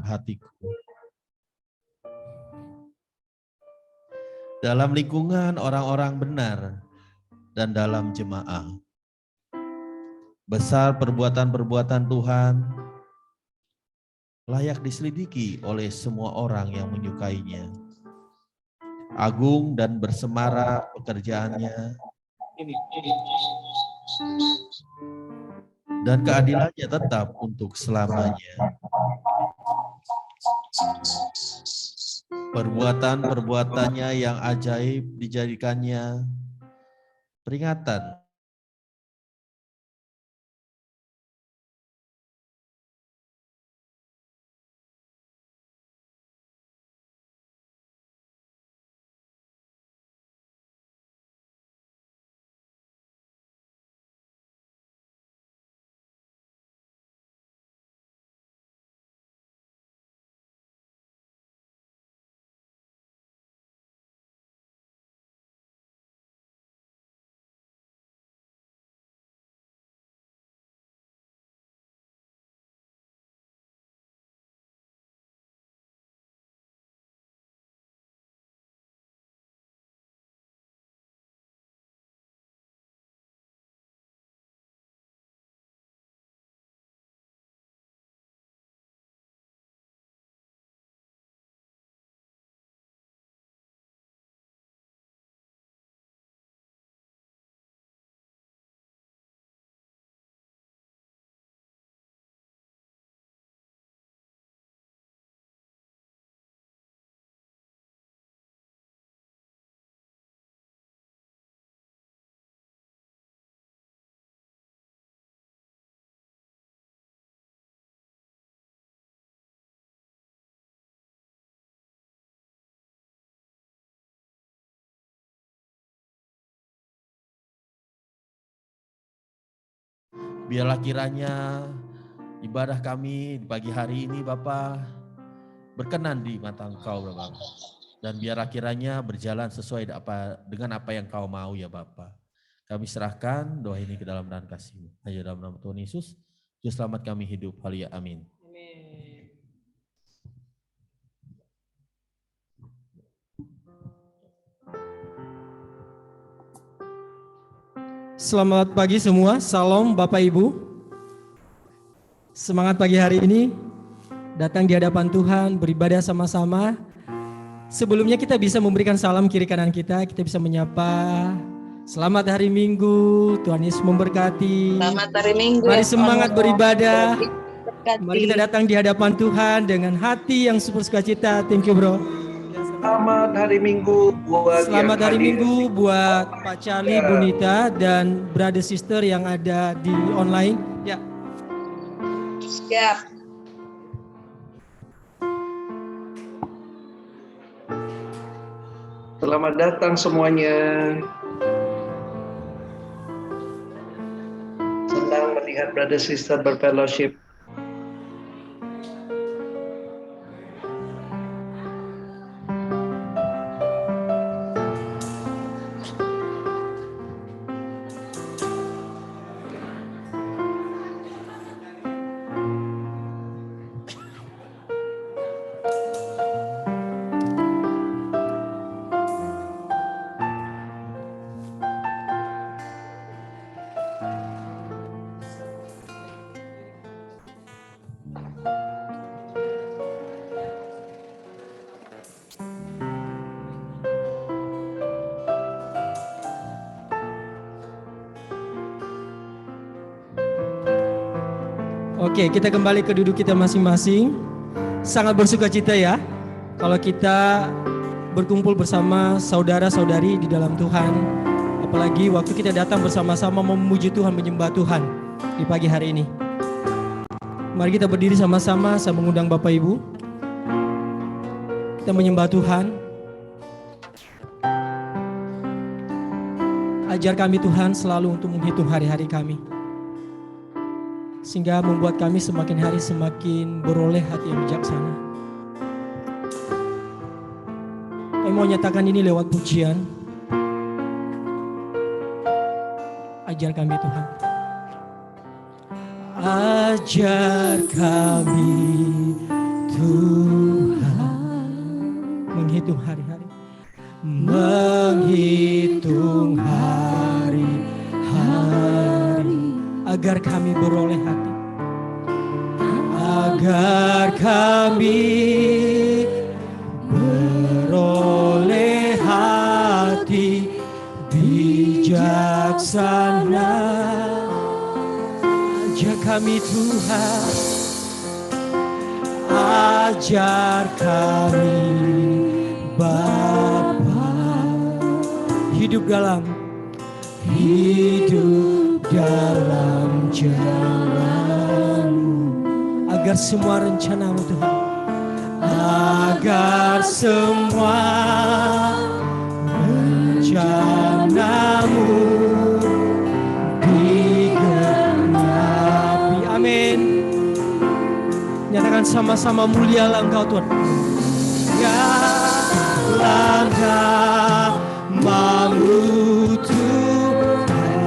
hatiku. Dalam lingkungan orang-orang benar dan dalam jemaah. Besar perbuatan-perbuatan Tuhan, layak diselidiki oleh semua orang yang menyukainya. Agung dan bersemara pekerjaannya, dan keadilannya tetap untuk selamanya. Perbuatan-perbuatannya yang ajaib dijadikannya peringatan biarlah kiranya ibadah kami di pagi hari ini Bapa berkenan di mata Engkau Bapa. Dan biarlah kiranya berjalan sesuai dengan apa yang Kau mau ya Bapa. Kami serahkan doa ini ke dalam dan kasih-Mu. Hanya dalam nama Tuhan Yesus, Juru Selamat kami hidup. Halia, amin. Selamat pagi semua, salam Bapak Ibu. Semangat pagi hari ini, datang di hadapan Tuhan, beribadah sama-sama. Sebelumnya kita bisa memberikan salam kiri kanan kita bisa menyapa. Selamat hari Minggu, Tuhan Yesus memberkati. Selamat hari Minggu. Mari semangat beribadah. Mari kita datang di hadapan Tuhan dengan hati yang sukacita. Thank you bro. Selamat hari Minggu buat Pak Charlie, Bunita, dan brother sister yang ada di online. Ya. Siap. Selamat datang semuanya. Senang melihat brother sister berfellowship. Oke, kita kembali ke duduk kita masing-masing. Sangat bersukacita ya kalau kita berkumpul bersama saudara-saudari di dalam Tuhan. Apalagi waktu kita datang bersama-sama memuji Tuhan, menyembah Tuhan di pagi hari ini. Mari kita berdiri sama-sama, saya mengundang Bapak Ibu. Kita menyembah Tuhan. Ajar kami Tuhan selalu untuk menghitung hari-hari kami, sehingga membuat kami semakin hari semakin beroleh hati yang bijaksana. Kami mau nyatakan ini lewat pujian. Ajar kami Tuhan. Ajar kami Tuhan, menghitung hari-hari, menghitung hari-hari, agar kami beroleh hati, agar kami beroleh hati bijaksana. Ajar kami Tuhan, ajar kami Bapa, hidup dalam jalan-Mu, agar semua rencana-Mu Tuhan, agar semua rencana-Mu digenapi. Amin. Nyatakan sama-sama, mulialah Engkau Tuhan. Dalam nama-Mu Tuhan,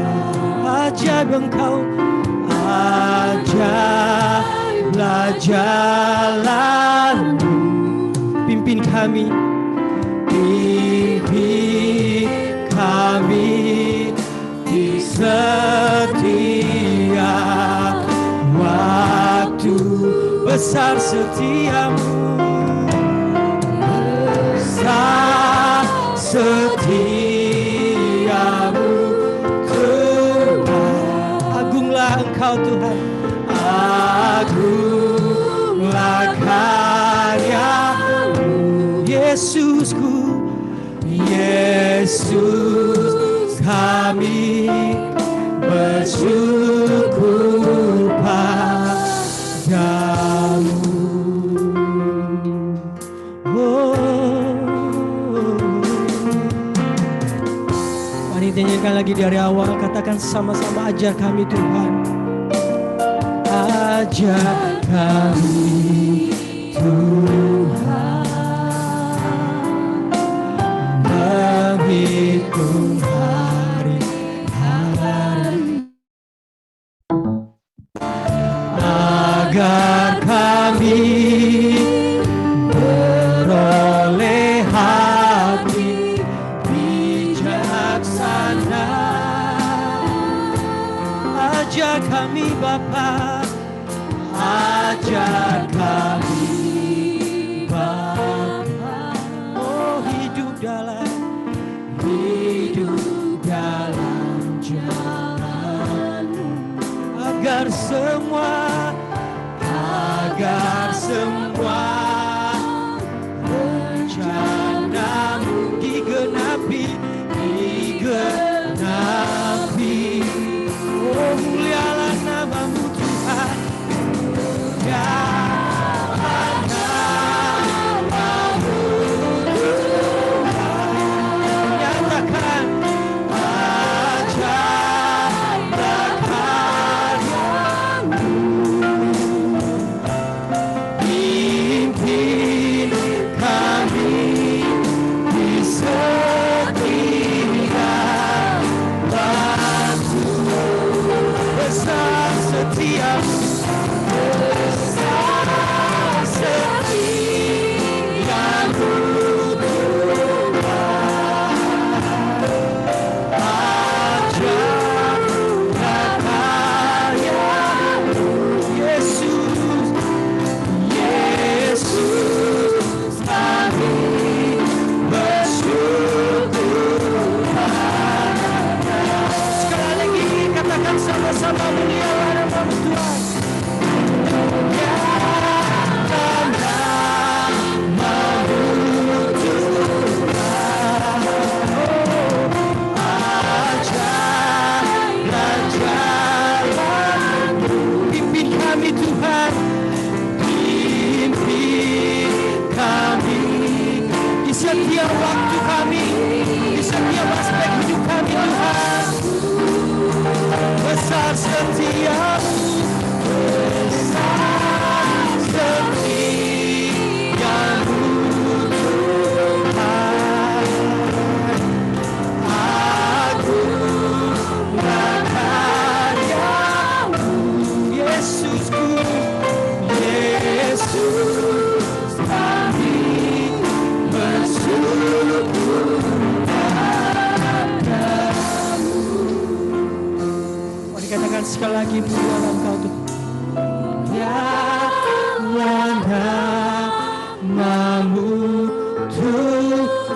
ajaib Engkau, ajarlah jalan-Mu. Pimpin kami, di setiap waktu. Besar setiamu, besar setiamu Tuhan. Agunglah Engkau Tuhan, agunglah karya-Mu. Yesusku, Yesus, kami bersyukur padamu. Mari nyanyikan lagi dari awal, katakan sama-sama, ajar kami Tuhan, ajar kami Tuhan, menghitung hari-hari, agar kami beroleh hati bijaksana. Ajar kami Bapa, ajar kami Bapa, oh hidup dalam jalan-Mu, agar semua rencana-Mu digenapi. Oh mulialah nama-Mu Tuhan, dalam nama-Mu Tuhan. Nyatakan, ajarlah karya-Mu, pimpin kami di setiap waktu. Besar setiamu, besar setiamu Tuhan. Ajarlah karya-Mu, Yesus, Yesus, kami bersyukur padamu. Sekali lagi katakan sama-sama, mulialah nama-Mu Tuhan. Dalam nama-Mu Tuhan, ajarlah jalan-Mu. Pimpin kami Tuhan, pimpin kami di setiap waktu kami, di setiap aspek hidup kami Tuhan. Besar setiamu, besar setiamu Tuhan. Agunglah karya-Mu, Yesusku, Yesus, puji pujian Engkau Tuhan. Mulialah namamu Tuhan.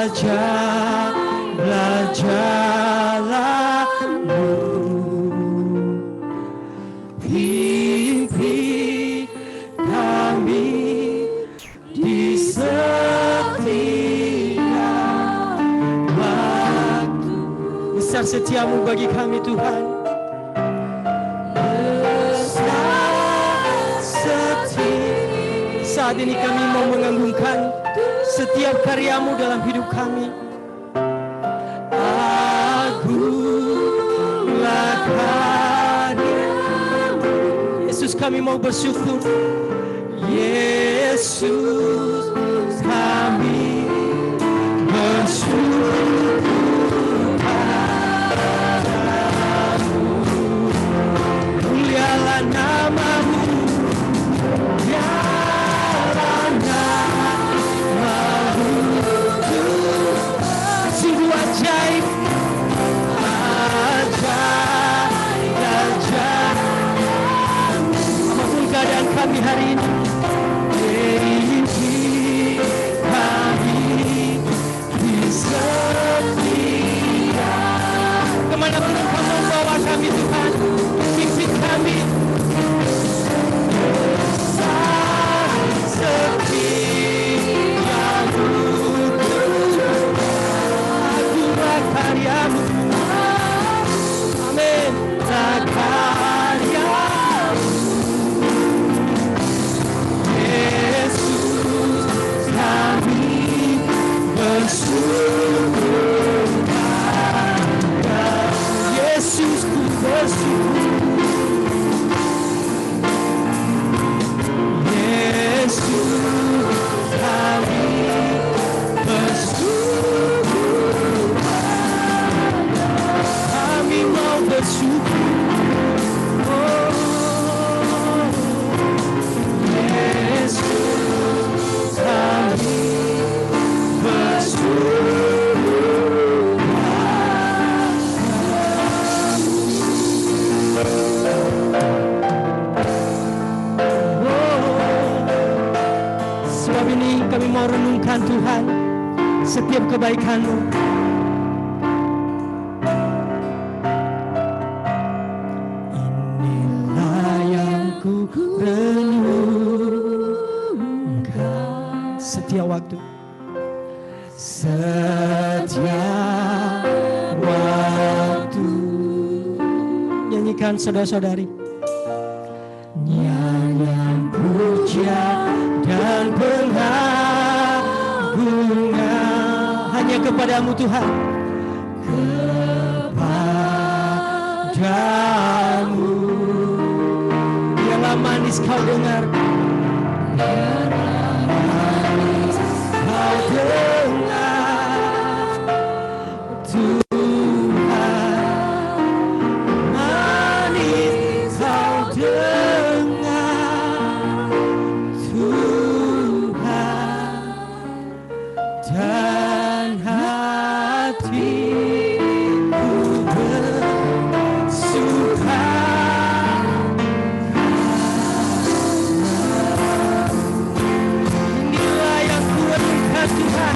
Ajarlah jalanmu, pimpin kami di setiap waktu. Besar setiamu bagi kami Tuhan. Besar setia. Saat ini kami mau mengagungkan setiap karyamu dalam hidup kami. Agunglah karyamu. Yesus, kami mau bersyukur. Yesus, kami bersyukur padamu. Mulialah namamu, mulialah namamu Tuhan. Sungguh ajaib, ajaib. Apapun keadaan kami hari ini, kemanapun Engkau membawa kami Tuhan, pimpin kami. Setiamu Tuhan, agunglah karyamu. Amin. Karyamu, Yesus, kami bersyukur padamu. Yesus, ku bersyukur. Yesus, kami bersyukur padamu. Kami mau bersyukur. Oh, Yesus, kami bersyukur padamu. Sebab ini kami mau renungkan Tuhan setiap kebaikan-Mu. Inilah yang ku renungkan setiap waktu. Setiap waktu. Nyanyikan saudara-saudari. Nyanyian pujian dan pengagungan hanya kepadamu Tuhan. Kepadamu. Biarlah manis kau dengar. Biarlah manis kau dengar Tuhan. Manis kau dengar Tuhan. Dan hatiku bersuka. Inilah yang ku renungkan Tuhan.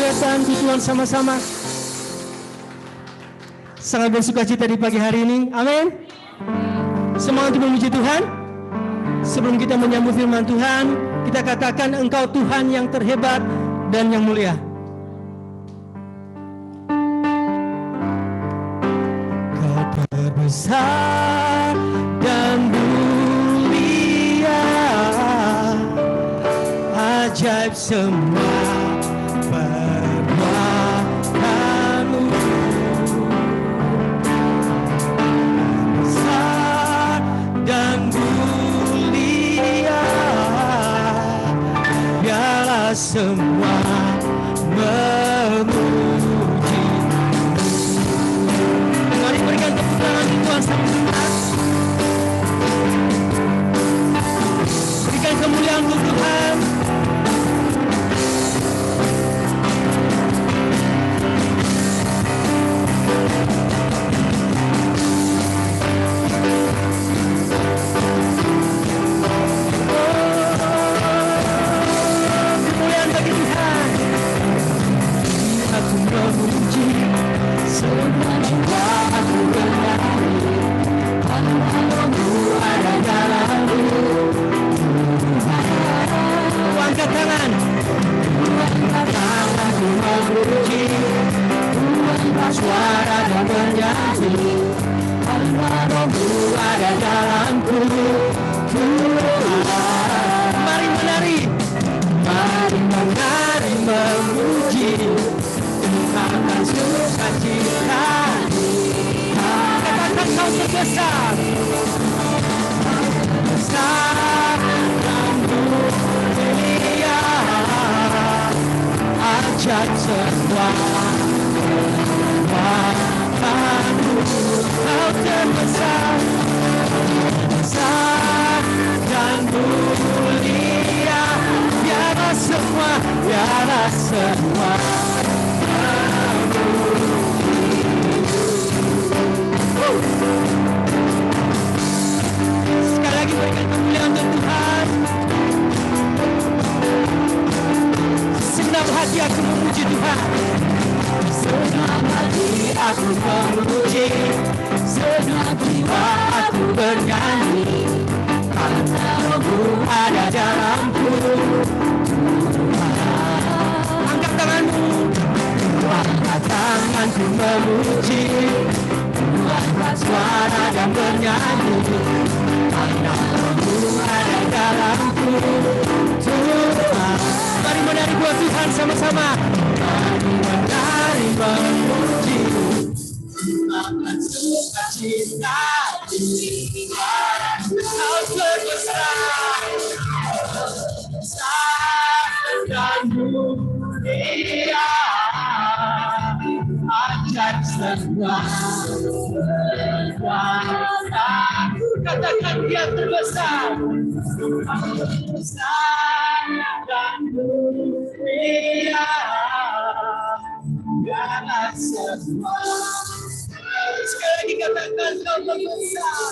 kehadiran Tuhan sama-sama. Sangat bersuka cita di pagi hari ini. Amin. Semangat untuk memuji Tuhan. Sebelum kita menyambut firman Tuhan, kita katakan Engkau Tuhan yang terhebat dan yang mulia. Kau terbesar dan mulia, ajaib semua perbuatanmu. Besar dan mulia, biarlah semua memuji. Mari berikan tepuk tangan Tuhan sama-sama. Berikan kemuliaan untuk Tuhan. Kemuliaan bagi Tuhan. Aku memuji, semua jiwa aku bernyanyi, Allah-Mu ada dalamku. Angkat tangan. Angkat tangan aku memuji, angkat suara dan bernyanyi, Allah-Mu ada dalamku. Mari menari, mari menari memuji, akan sukacita. Katakan Kau terbesar, besar dan mulia, ajaib semua perbuatanmu. Kau terbesar, besar dan mulia, biarlah semua sekali lagi berikan kemuliaan untuk Tuhan. Senang hati aku memuji Tuhan. Senang hati aku memuji, senang jiwa aku bernyanyi, karena Roh-Mu ada dalamku. Angkat tanganmu, angkat tanganku memuji, angkat suara dan bernyanyi, karena Roh-Mu ada dalamku. Tuhan, mari menari buat Tuhan sama-sama. Mari menari memuji, akan sukacita. Kau terbesar, besar dan mulia, ajaib semua perbuatanmu. Katakan Dia terbesar, besar dan mulia, biarlah semua. Sekali lagi katakan Kau terbesar,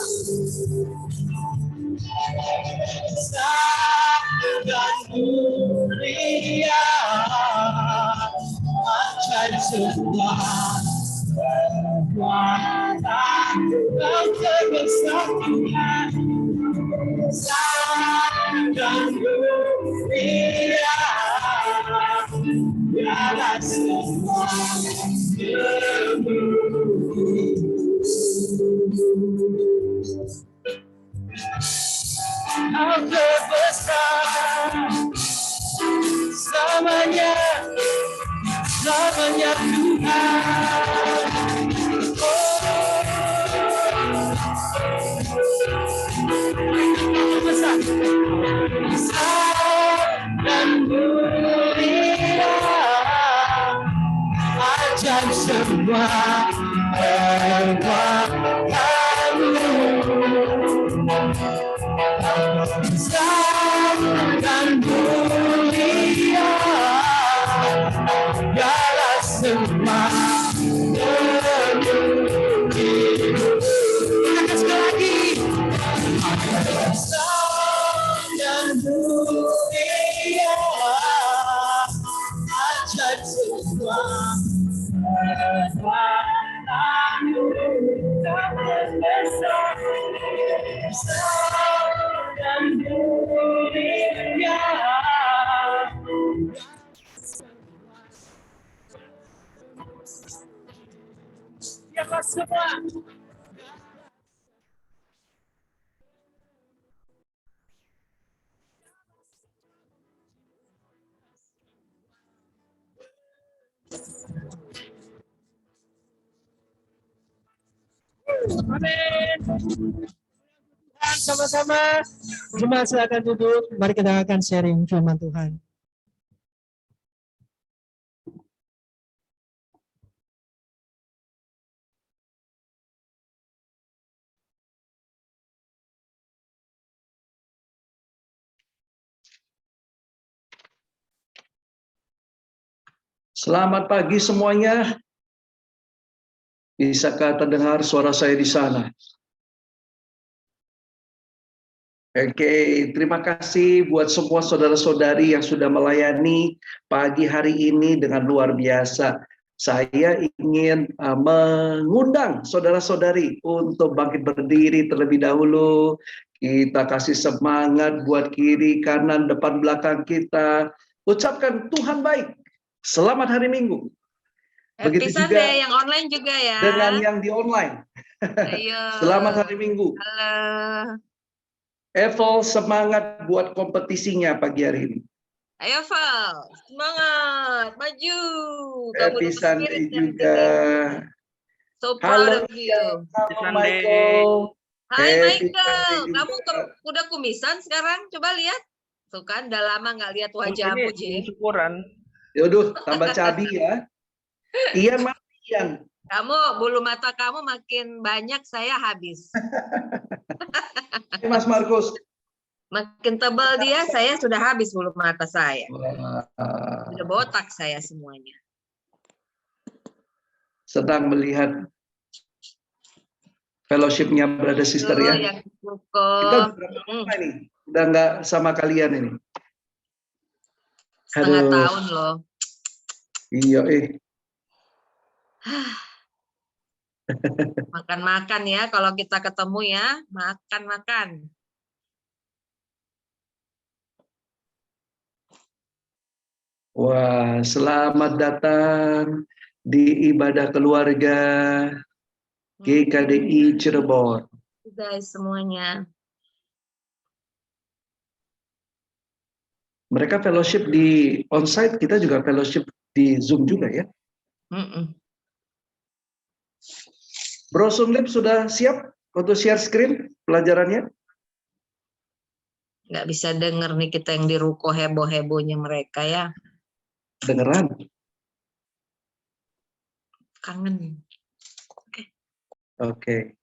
besar dan mulia, ajaib semua perbuatanmu. Kau terbesar Tuhan, besar dan mulia, biarlah semua memuji. Kau terbesar, selamanya, selamanya Tuhan. Besar, besar dan mulia, ajaib semua perbuatanmu. Besar dan mulia, biarlah semua memuji. Katakan sekali lagi. Besar dan mulia, ajaib semua dan dunia. Siapa semua? Amin. Dan sama-sama jemaat silakan duduk. Mari kita akan sharing firman Tuhan. Selamat pagi semuanya. Bisakah terdengar suara saya di sana? Oke, terima kasih buat semua saudara-saudari yang sudah melayani pagi hari ini dengan luar biasa. Saya ingin mengundang saudara-saudari untuk bangkit berdiri terlebih dahulu. Kita kasih semangat buat kiri, kanan, depan, belakang kita. Ucapkan Tuhan baik. Selamat hari Minggu. Happy Begitu Sunday juga yang online juga ya. dengan yang di online. Ayo. Selamat hari Minggu. Halo. Evel, semangat buat kompetisinya pagi hari ini. Ayo Val, semangat, maju. Kamu Happy dapat Sunday spirit dari juga. sini. So proud Halo, of you. halo Michael. Hai Happy Michael, Sunday kamu juga. udah kumisan sekarang? Coba lihat. Tuh kan, udah lama nggak lihat wajahmu, Ji. Syukuran. Yaudah, tambah cabi ya. Ian, mana Ian? Kamu, bulu mata kamu makin banyak, saya habis. Ini Mas Markus. Makin tebal dia, saya sudah habis bulu mata saya. Wah, Sudah botak saya semuanya. sedang melihat fellowship-nya brother sister Tuh, ya. yang Kita udah berapa lama ini? Udah nggak sama kalian ini. setengah Aduh. tahun loh. Iya, Makan-makan ya, kalau kita ketemu ya, makan-makan. Wah, selamat datang di ibadah keluarga GKDI Cirebon. Guys semuanya. Mereka fellowship di onsite, kita juga fellowship di Zoom juga ya. Bro Sunlip sudah siap untuk share screen pelajarannya? Nggak bisa denger nih kita yang di ruko heboh-hebohnya mereka ya. Dengeran? Kangen. Oke.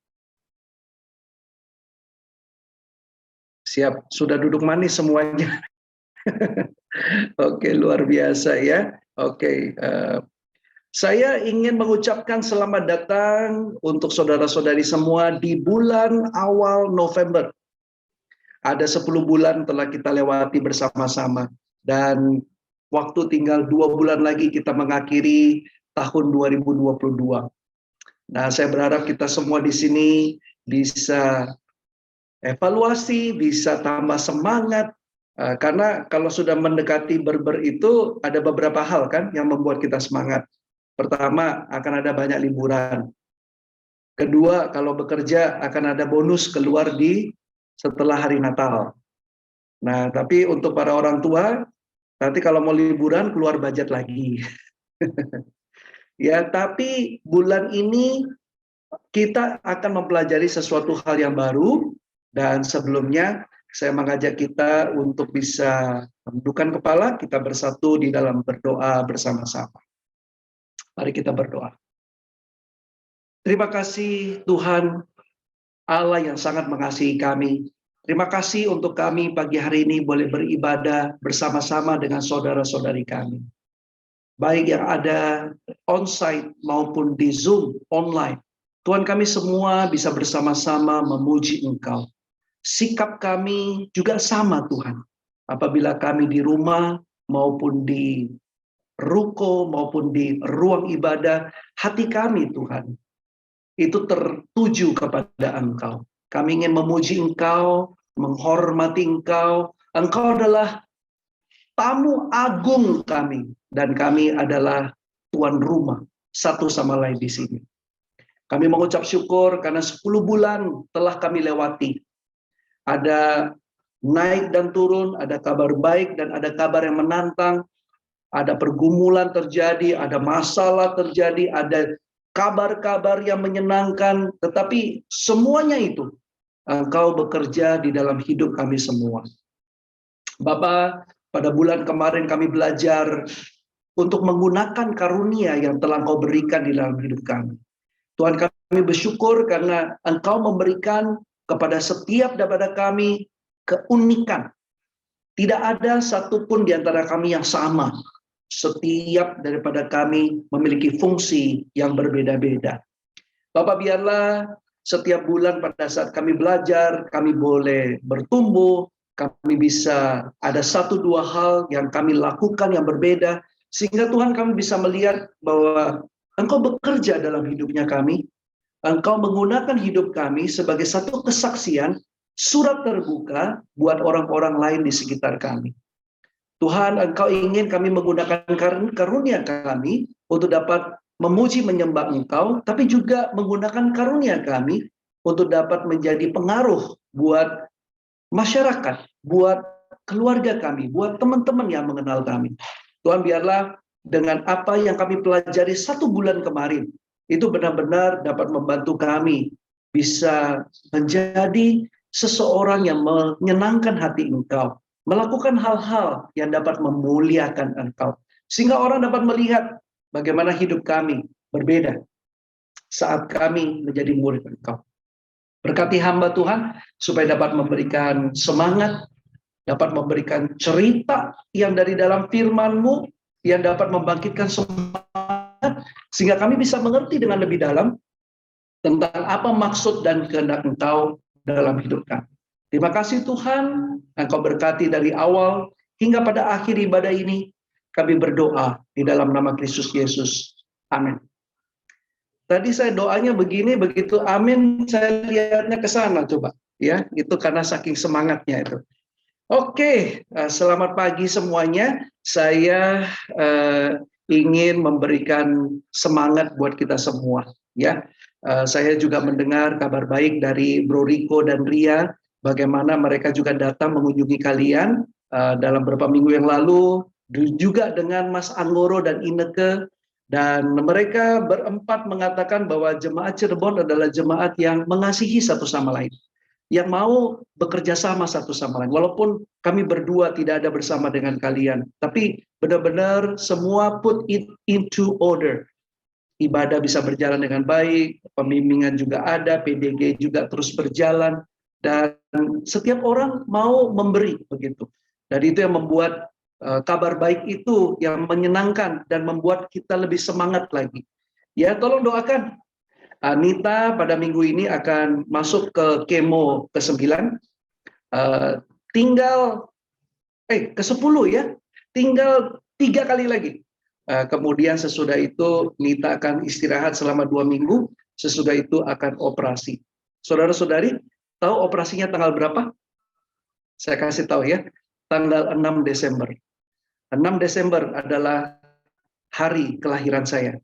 Siap, sudah duduk manis semuanya. Oke, luar biasa ya. Oke, saya ingin mengucapkan selamat datang untuk saudara-saudari semua di bulan awal November. Ada 10 bulan telah kita lewati bersama-sama. Dan waktu tinggal 2 bulan lagi kita mengakhiri tahun 2022. Nah, saya berharap kita semua di sini bisa evaluasi, bisa tambah semangat. Karena kalau sudah mendekati Berber itu ada beberapa hal kan yang membuat kita semangat. Pertama, akan ada banyak liburan. Kedua, kalau bekerja akan ada bonus keluar di setelah hari Natal. Nah, tapi untuk para orang tua, nanti kalau mau liburan keluar budget lagi. Ya, tapi bulan ini kita akan mempelajari sesuatu hal yang baru, dan sebelumnya saya mengajak kita untuk bisa menundukkan kepala, kita bersatu di dalam berdoa bersama-sama. Mari kita berdoa. Terima kasih Tuhan Allah yang sangat mengasihi kami. Terima kasih untuk kami pagi hari ini boleh beribadah bersama-sama dengan saudara-saudari kami. Baik yang ada on-site maupun di Zoom online. Tuhan, kami semua bisa bersama-sama memuji Engkau. Sikap kami juga sama Tuhan. Apabila kami di rumah maupun di ruko maupun di ruang ibadah, hati kami Tuhan itu tertuju kepada Engkau. Kami ingin memuji Engkau, menghormati Engkau. Engkau adalah tamu agung kami, dan kami adalah tuan rumah satu sama lain di sini. Kami mengucap syukur karena 10 bulan telah kami lewati. Ada naik dan turun, ada kabar baik dan ada kabar yang menantang, ada pergumulan terjadi, ada masalah terjadi, ada kabar-kabar yang menyenangkan, tetapi semuanya itu Engkau bekerja di dalam hidup kami semua. Bapa, pada bulan kemarin kami belajar untuk menggunakan karunia yang telah Engkau berikan di dalam hidup kami. Tuhan, kami bersyukur karena Engkau memberikan kepada setiap daripada kami keunikan. Tidak ada satupun di antara kami yang sama. Setiap daripada kami memiliki fungsi yang berbeda-beda. Bapak, biarlah setiap bulan pada saat kami belajar, kami boleh bertumbuh, kami bisa ada 1-2 hal yang kami lakukan yang berbeda, sehingga Tuhan kami bisa melihat bahwa Engkau bekerja dalam hidupnya kami, Engkau menggunakan hidup kami sebagai satu kesaksian, surat terbuka buat orang-orang lain di sekitar kami. Tuhan, Engkau ingin kami menggunakan karunia kami untuk dapat memuji menyembah Engkau, tapi juga menggunakan karunia kami untuk dapat menjadi pengaruh buat masyarakat, buat keluarga kami, buat teman-teman yang mengenal kami. Tuhan, biarlah dengan apa yang kami pelajari 1 bulan kemarin, itu benar-benar dapat membantu kami bisa menjadi seseorang yang menyenangkan hati Engkau, melakukan hal-hal yang dapat memuliakan Engkau, sehingga orang dapat melihat bagaimana hidup kami berbeda saat kami menjadi murid Engkau. Berkati hamba Tuhan, supaya dapat memberikan semangat, dapat memberikan cerita yang dari dalam firman-Mu, yang dapat membangkitkan semangat, sehingga kami bisa mengerti dengan lebih dalam tentang apa maksud dan kehendak Engkau dalam hidup kami. Terima kasih Tuhan, Engkau berkati dari awal hingga pada akhir ibadah ini. Kami berdoa di dalam nama Kristus Yesus. Amin. Tadi saya doanya begini, begitu amin, saya lihatnya ke sana coba. Ya, itu karena saking semangatnya itu. Oke, selamat pagi semuanya. Saya ingin memberikan semangat buat kita semua. Ya, saya juga mendengar kabar baik dari Bro Riko dan Ria, bagaimana mereka juga datang mengunjungi kalian dalam beberapa minggu yang lalu, juga dengan Mas Anggoro dan Ineke, dan mereka berempat mengatakan bahwa jemaat Cirebon adalah jemaat yang mengasihi satu sama lain, yang mau bekerja sama satu sama lain. Walaupun kami berdua tidak ada bersama dengan kalian, tapi benar-benar semua put it into order. Ibadah bisa berjalan dengan baik, pembimbingan juga ada, PDG juga terus berjalan, dan setiap orang mau memberi begitu. Dan itu yang membuat kabar baik itu yang menyenangkan dan membuat kita lebih semangat lagi. Ya, tolong doakan. Anita pada minggu ini akan masuk ke kemo ke-9. Tinggal ke-10 ya. Tinggal 3 kali lagi. Kemudian sesudah itu Nita akan istirahat selama 2 minggu. Sesudah itu akan operasi. Saudara-saudari, tahu operasinya tanggal berapa? Saya kasih tahu ya. Tanggal 6 Desember. 6 Desember adalah hari kelahiran saya.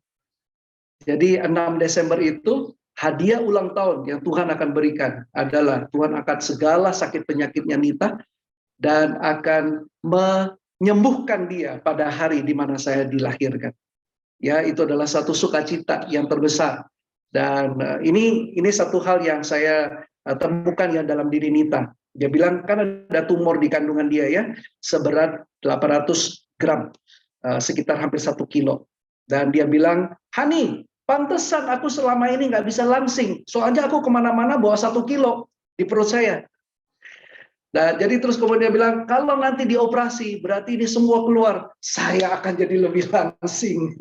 Jadi 6 Desember itu hadiah ulang tahun yang Tuhan akan berikan adalah Tuhan akan segala sakit penyakitnya Nita dan akan menyembuhkan dia pada hari di mana saya dilahirkan. Ya, itu adalah satu sukacita yang terbesar. Dan ini satu hal yang saya temukan ya dalam diri Nita. Dia bilang kan ada tumor di kandungan dia ya, seberat 800 gram, sekitar hampir 1 kilo. Dan dia bilang, Hani, pantesan aku selama ini nggak bisa langsing, soalnya aku kemana-mana bawa 1 kilo di perut saya. Nah, jadi terus kemudian dia bilang, kalau nanti dioperasi, berarti ini semua keluar, saya akan jadi lebih langsing.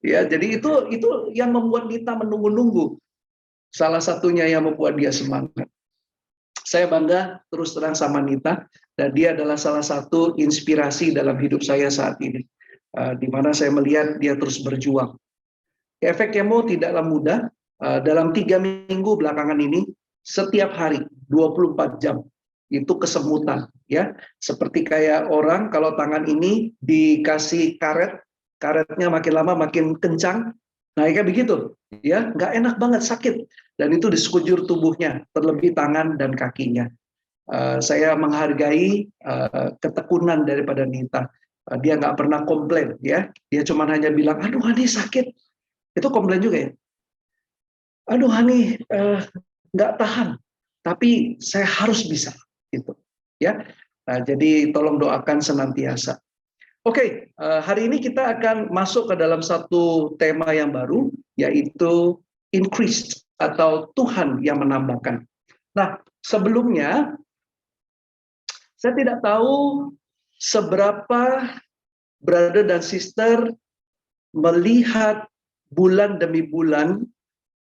Ya, jadi itu yang membuat Nita menunggu-nunggu. Salah satunya yang membuat dia semangat. Saya bangga terus terang sama Nita, dan dia adalah salah satu inspirasi dalam hidup saya saat ini, di mana saya melihat dia terus berjuang. Efek kemo tidaklah mudah. Dalam 3 minggu belakangan ini, setiap hari 24 jam. Itu kesemutan ya. Seperti kayak orang kalau tangan ini dikasih karet, karetnya makin lama makin kencang. Nah, kayak begitu ya, nggak enak banget, sakit. Dan itu di sekujur tubuhnya, terlebih tangan dan kakinya. Saya menghargai ketekunan daripada Nita. Dia nggak pernah komplain ya. Dia cuma hanya bilang, aduh Hani sakit. Itu komplain juga ya. Aduh Hani nggak tahan. Tapi saya harus bisa gitu ya. Nah, jadi tolong doakan senantiasa. Oke, hari ini kita akan masuk ke dalam satu tema yang baru, yaitu increase atau Tuhan yang menambahkan. Nah, sebelumnya saya tidak tahu seberapa brother dan sister melihat bulan demi bulan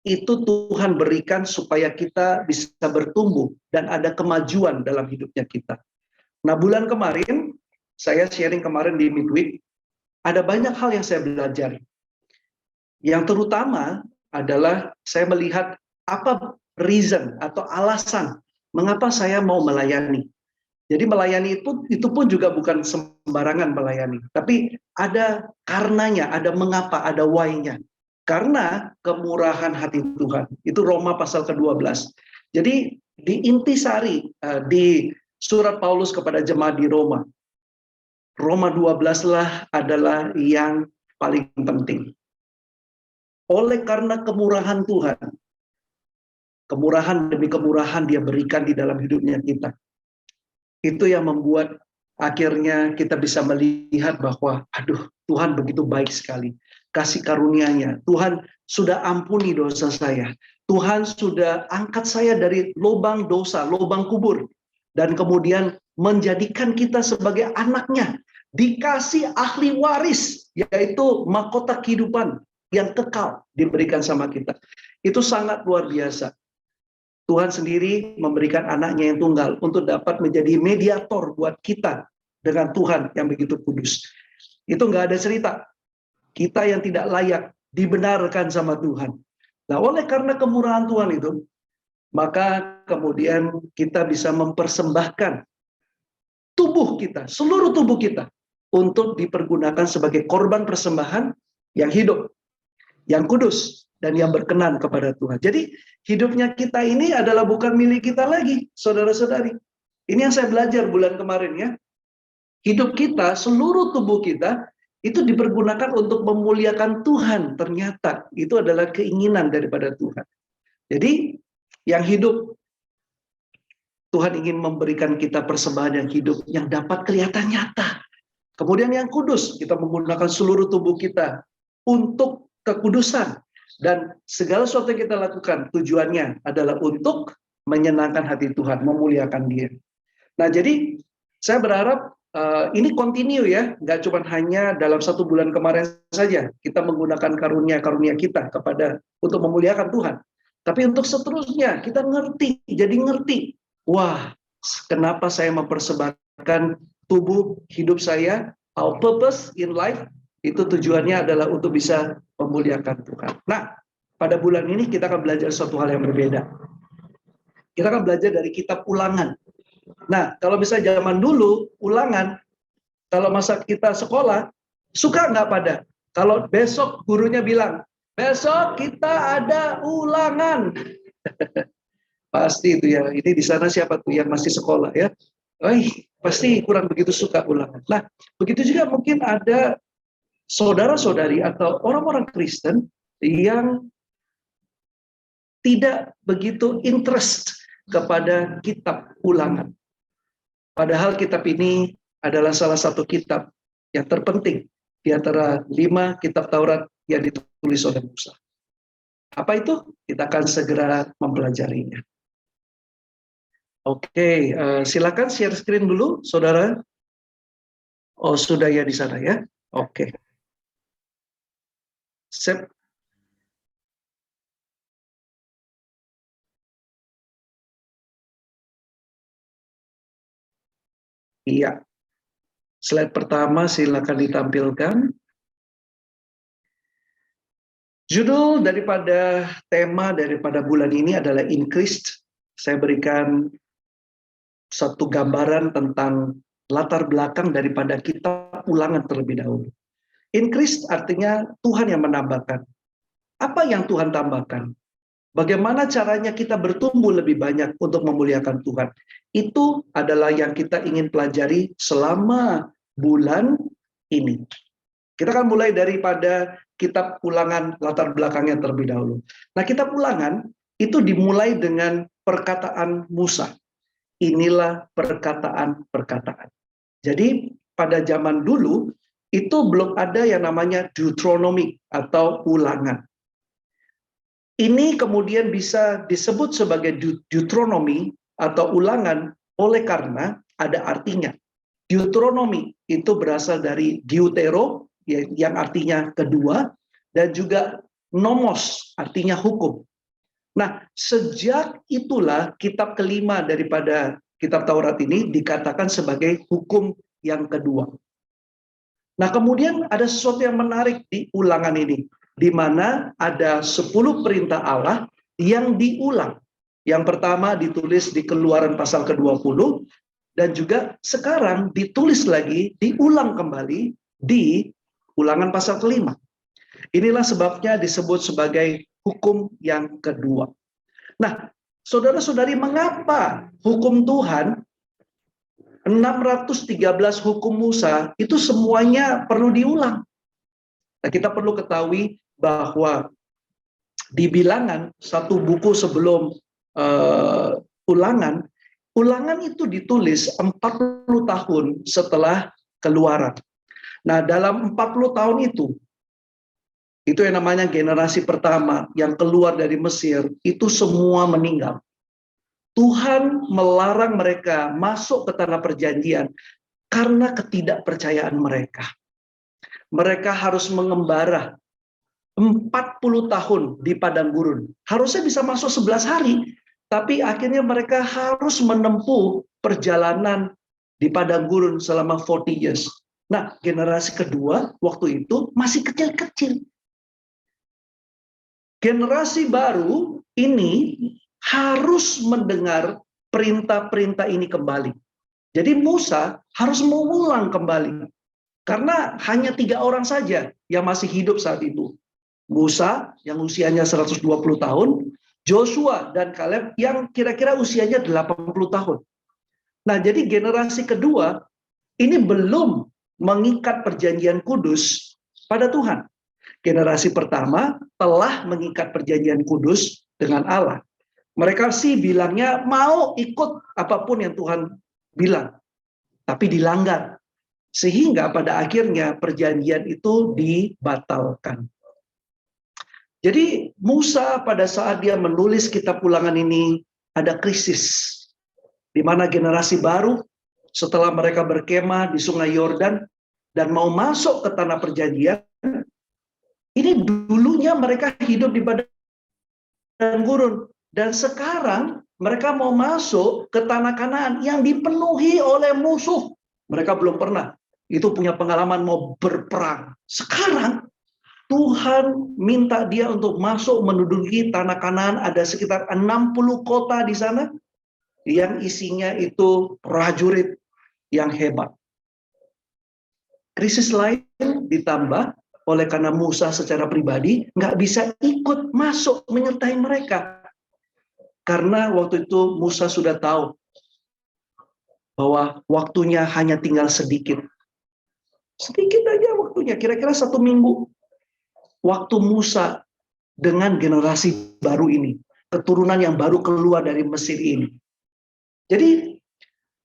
itu Tuhan berikan supaya kita bisa bertumbuh dan ada kemajuan dalam hidupnya kita. Nah, bulan kemarin, saya sharing kemarin di midweek, ada banyak hal yang saya belajar. Yang terutama adalah saya melihat apa reason atau alasan mengapa saya mau melayani. Jadi melayani itu pun juga bukan sembarangan melayani, tapi ada karenanya, ada mengapa, ada why-nya. Karena kemurahan hati Tuhan. Itu Roma pasal ke-12. Jadi di intisari di surat Paulus kepada jemaat di Roma, Roma 12 lah adalah yang paling penting. Oleh karena kemurahan Tuhan, kemurahan demi kemurahan Dia berikan di dalam hidupnya kita. Itu yang membuat akhirnya kita bisa melihat bahwa, aduh, Tuhan begitu baik sekali. Kasih karunia-Nya. Tuhan sudah ampuni dosa saya. Tuhan sudah angkat saya dari lubang dosa, lubang kubur. Dan kemudian menjadikan kita sebagai anak-Nya. Dikasih ahli waris, yaitu mahkota kehidupan yang kekal diberikan sama kita. Itu sangat luar biasa. Tuhan sendiri memberikan anaknya yang tunggal untuk dapat menjadi mediator buat kita dengan Tuhan yang begitu kudus. Itu nggak ada cerita. Kita yang tidak layak dibenarkan sama Tuhan. Nah, oleh karena kemurahan Tuhan itu, maka kemudian kita bisa mempersembahkan tubuh kita, seluruh tubuh kita, untuk dipergunakan sebagai korban persembahan yang hidup, yang kudus, dan yang berkenan kepada Tuhan. Jadi hidupnya kita ini adalah bukan milik kita lagi, saudara-saudari. Ini yang saya belajar bulan kemarin ya. Hidup kita, seluruh tubuh kita, itu dipergunakan untuk memuliakan Tuhan. Ternyata itu adalah keinginan daripada Tuhan. Jadi yang hidup, Tuhan ingin memberikan kita persembahan yang hidup, yang dapat kelihatan nyata. Kemudian yang kudus, kita menggunakan seluruh tubuh kita untuk kekudusan. Dan segala sesuatu yang kita lakukan, tujuannya adalah untuk menyenangkan hati Tuhan, memuliakan Dia. Nah, jadi saya berharap ini continue ya, nggak cuma hanya dalam 1 bulan kemarin saja kita menggunakan karunia-karunia kita untuk memuliakan Tuhan. Tapi untuk seterusnya kita jadi ngerti. Wah, kenapa saya mempersembahkan tubuh hidup saya, our purpose in life, itu tujuannya adalah untuk bisa memuliakan Tuhan. Nah, pada bulan ini kita akan belajar suatu hal yang berbeda. Kita akan belajar dari kitab Ulangan. Nah, kalau misalnya zaman dulu, Ulangan, kalau masa kita sekolah, suka nggak pada? Kalau besok gurunya bilang, besok kita ada ulangan. Pasti itu ya, ini di sana siapa tuh yang masih sekolah ya? Pasti kurang begitu suka ulangan. Nah, begitu juga mungkin ada saudara-saudari atau orang-orang Kristen yang tidak begitu interest kepada kitab Ulangan. Padahal kitab ini adalah salah satu kitab yang terpenting di antara 5 kitab Taurat yang ditulis oleh Musa. Apa itu? Kita akan segera mempelajarinya. Oke, silakan share screen dulu, saudara. Oh, sudah ya di sana ya. Oke. Sip. Iya. Slide pertama silakan ditampilkan. Judul daripada tema daripada bulan ini adalah increased saya berikan satu gambaran tentang latar belakang daripada kitab Ulangan terlebih dahulu. Increase artinya Tuhan yang menambahkan. Apa yang Tuhan tambahkan? Bagaimana caranya kita bertumbuh lebih banyak untuk memuliakan Tuhan? Itu adalah yang kita ingin pelajari selama bulan ini. Kita akan mulai daripada kitab Ulangan latar belakangnya terlebih dahulu. Nah, kitab Ulangan itu dimulai dengan perkataan Musa. Inilah perkataan-perkataan. Jadi pada zaman dulu itu belum ada yang namanya Deuteronomy atau Ulangan. Ini kemudian bisa disebut sebagai Deuteronomy atau Ulangan oleh karena ada artinya. Deuteronomy itu berasal dari Deutero yang artinya kedua, dan juga nomos artinya hukum. Nah, sejak itulah kitab kelima daripada kitab Taurat ini dikatakan sebagai hukum yang kedua. Nah, kemudian ada sesuatu yang menarik di Ulangan ini, di mana ada 10 perintah Allah yang diulang. Yang pertama ditulis di Keluaran pasal ke-20, dan juga sekarang ditulis lagi, diulang kembali di Ulangan pasal ke-5. Inilah sebabnya disebut sebagai hukum yang kedua. Nah, saudara-saudari, mengapa hukum Tuhan 613 hukum Musa itu semuanya perlu diulang? Nah, kita perlu ketahui bahwa di Bilangan, satu buku sebelum Ulangan itu ditulis 40 tahun setelah Keluaran. Nah, dalam 40 tahun itu yang namanya generasi pertama yang keluar dari Mesir, itu semua meninggal. Tuhan melarang mereka masuk ke tanah perjanjian karena ketidakpercayaan mereka. Mereka harus mengembara 40 tahun di padang gurun. Harusnya bisa masuk 11 hari, tapi akhirnya mereka harus menempuh perjalanan di padang gurun selama 40 years. Nah, generasi kedua waktu itu masih kecil-kecil. Generasi baru ini harus mendengar perintah-perintah ini kembali. Jadi Musa harus mengulang kembali. Karena hanya 3 orang saja yang masih hidup saat itu. Musa yang usianya 120 tahun, Joshua dan Kaleb yang kira-kira usianya 80 tahun. Nah, jadi generasi kedua ini belum mengikat perjanjian kudus pada Tuhan. Generasi pertama telah mengikat perjanjian kudus dengan Allah. Mereka sih bilangnya mau ikut apapun yang Tuhan bilang, tapi dilanggar. Sehingga pada akhirnya perjanjian itu dibatalkan. Jadi Musa pada saat dia menulis kitab Ulangan ini ada krisis. Di mana generasi baru setelah mereka berkemah di Sungai Yordan dan mau masuk ke tanah perjanjian, ini dulunya mereka hidup di padang gurun, dan sekarang mereka mau masuk ke tanah Kanaan yang dipenuhi oleh musuh. Mereka belum pernah itu punya pengalaman mau berperang. Sekarang Tuhan minta dia untuk masuk menduduki tanah Kanaan. Ada sekitar 60 kota di sana yang isinya itu prajurit yang hebat. Krisis lain ditambah oleh karena Musa secara pribadi nggak bisa ikut masuk menyertai mereka. Karena waktu itu Musa sudah tahu bahwa waktunya hanya tinggal sedikit. Sedikit aja waktunya, kira-kira 1 minggu. Waktu Musa dengan generasi baru ini, keturunan yang baru keluar dari Mesir ini. Jadi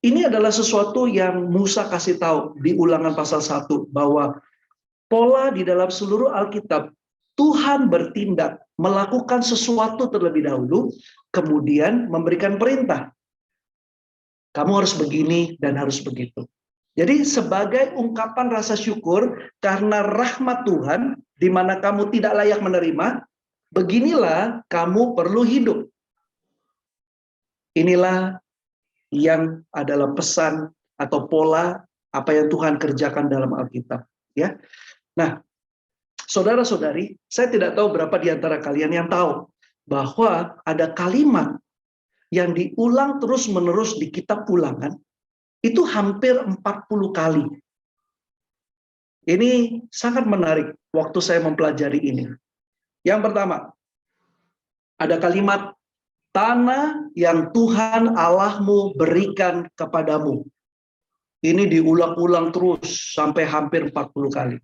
ini adalah sesuatu yang Musa kasih tahu di Ulangan pasal 1, bahwa pola di dalam seluruh Alkitab, Tuhan bertindak, melakukan sesuatu terlebih dahulu, kemudian memberikan perintah. Kamu harus begini dan harus begitu. Jadi sebagai ungkapan rasa syukur karena rahmat Tuhan, di mana kamu tidak layak menerima, beginilah kamu perlu hidup. Inilah yang adalah pesan atau pola apa yang Tuhan kerjakan dalam Alkitab. Ya. Nah, saudara-saudari, saya tidak tahu berapa di antara kalian yang tahu bahwa ada kalimat yang diulang terus-menerus di kitab Ulangan itu hampir 40 kali. Ini sangat menarik waktu saya mempelajari ini. Yang pertama, ada kalimat tanah yang Tuhan Allahmu berikan kepadamu. Ini diulang-ulang terus sampai hampir 40 kali.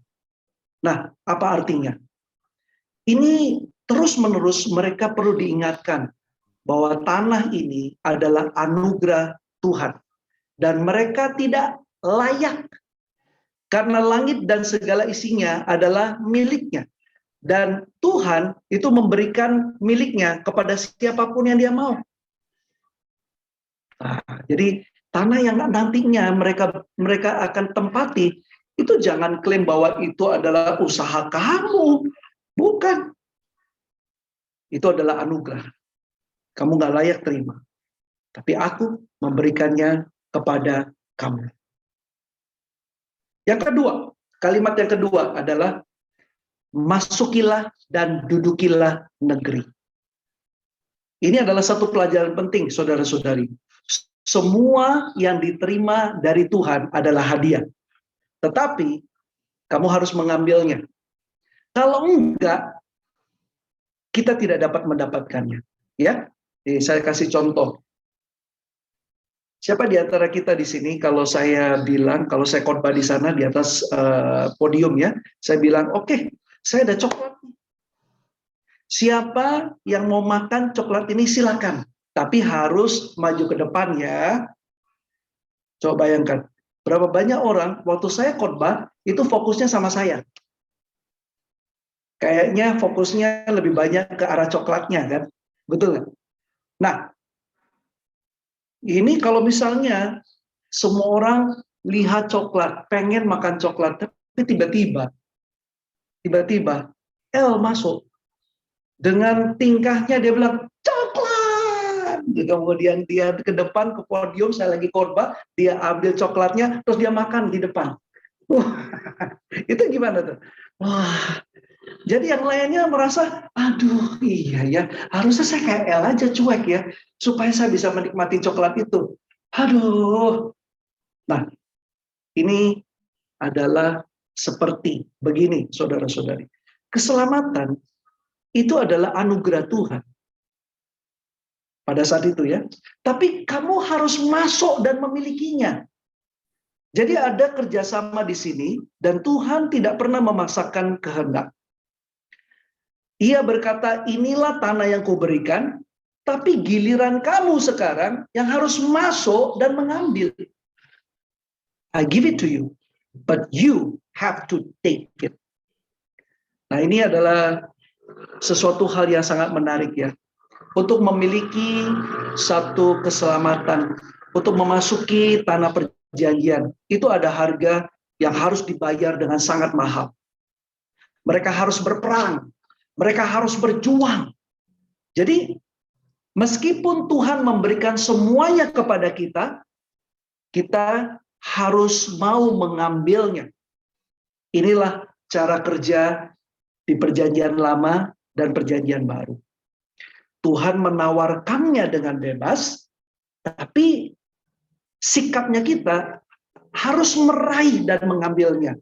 Nah, apa artinya? Ini terus-menerus mereka perlu diingatkan bahwa tanah ini adalah anugerah Tuhan. Dan mereka tidak layak. Karena langit dan segala isinya adalah miliknya. Dan Tuhan itu memberikan miliknya kepada siapapun yang dia mau. Nah, jadi tanah yang nantinya mereka akan tempati, itu jangan klaim bahwa itu adalah usaha kamu. Bukan. Itu adalah anugerah. Kamu nggak layak terima. Tapi aku memberikannya kepada kamu. Yang kedua, kalimat yang kedua adalah masukilah dan dudukilah negeri. Ini adalah satu pelajaran penting, saudara-saudari. Semua yang diterima dari Tuhan adalah hadiah. Tetapi kamu harus mengambilnya. Kalau enggak, kita tidak dapat mendapatkannya. Ya, saya kasih contoh. Siapa di antara kita di sini kalau saya bilang, kalau saya khotbah di sana di atas podium ya, saya bilang, oke, saya ada coklat. Siapa yang mau makan coklat ini silakan, tapi harus maju ke depan ya. Coba bayangkan, berapa banyak orang waktu saya khotbah itu fokusnya sama saya. Kayaknya fokusnya lebih banyak ke arah coklatnya kan, betul nggak? Nah, ini kalau misalnya semua orang lihat coklat, pengen makan coklat, tapi tiba-tiba El masuk dengan tingkahnya dia bilang coklat. Kemudian dia ke depan ke podium, saya lagi khotbah, dia ambil coklatnya, terus dia makan di depan. Itu gimana tuh? Wah. Jadi yang lainnya merasa, aduh iya ya, harusnya saya kayak El aja cuek ya, supaya saya bisa menikmati coklat itu. Aduh. Nah, ini adalah seperti begini, saudara-saudari. Keselamatan itu adalah anugerah Tuhan. Pada saat itu ya. Tapi kamu harus masuk dan memilikinya. Jadi ada kerjasama di sini, dan Tuhan tidak pernah memaksakan kehendak. Ia berkata, inilah tanah yang kuberikan, tapi giliran kamu sekarang yang harus masuk dan mengambil. I give it to you, but you have to take it. Nah, ini adalah sesuatu hal yang sangat menarik ya. Untuk memiliki satu keselamatan, untuk memasuki tanah perjanjian, itu ada harga yang harus dibayar dengan sangat mahal. Mereka harus berperang. Mereka harus berjuang. Jadi, meskipun Tuhan memberikan semuanya kepada kita, kita harus mau mengambilnya. Inilah cara kerja di perjanjian lama dan perjanjian baru. Tuhan menawarkannya dengan bebas, tapi sikapnya kita harus meraih dan mengambilnya.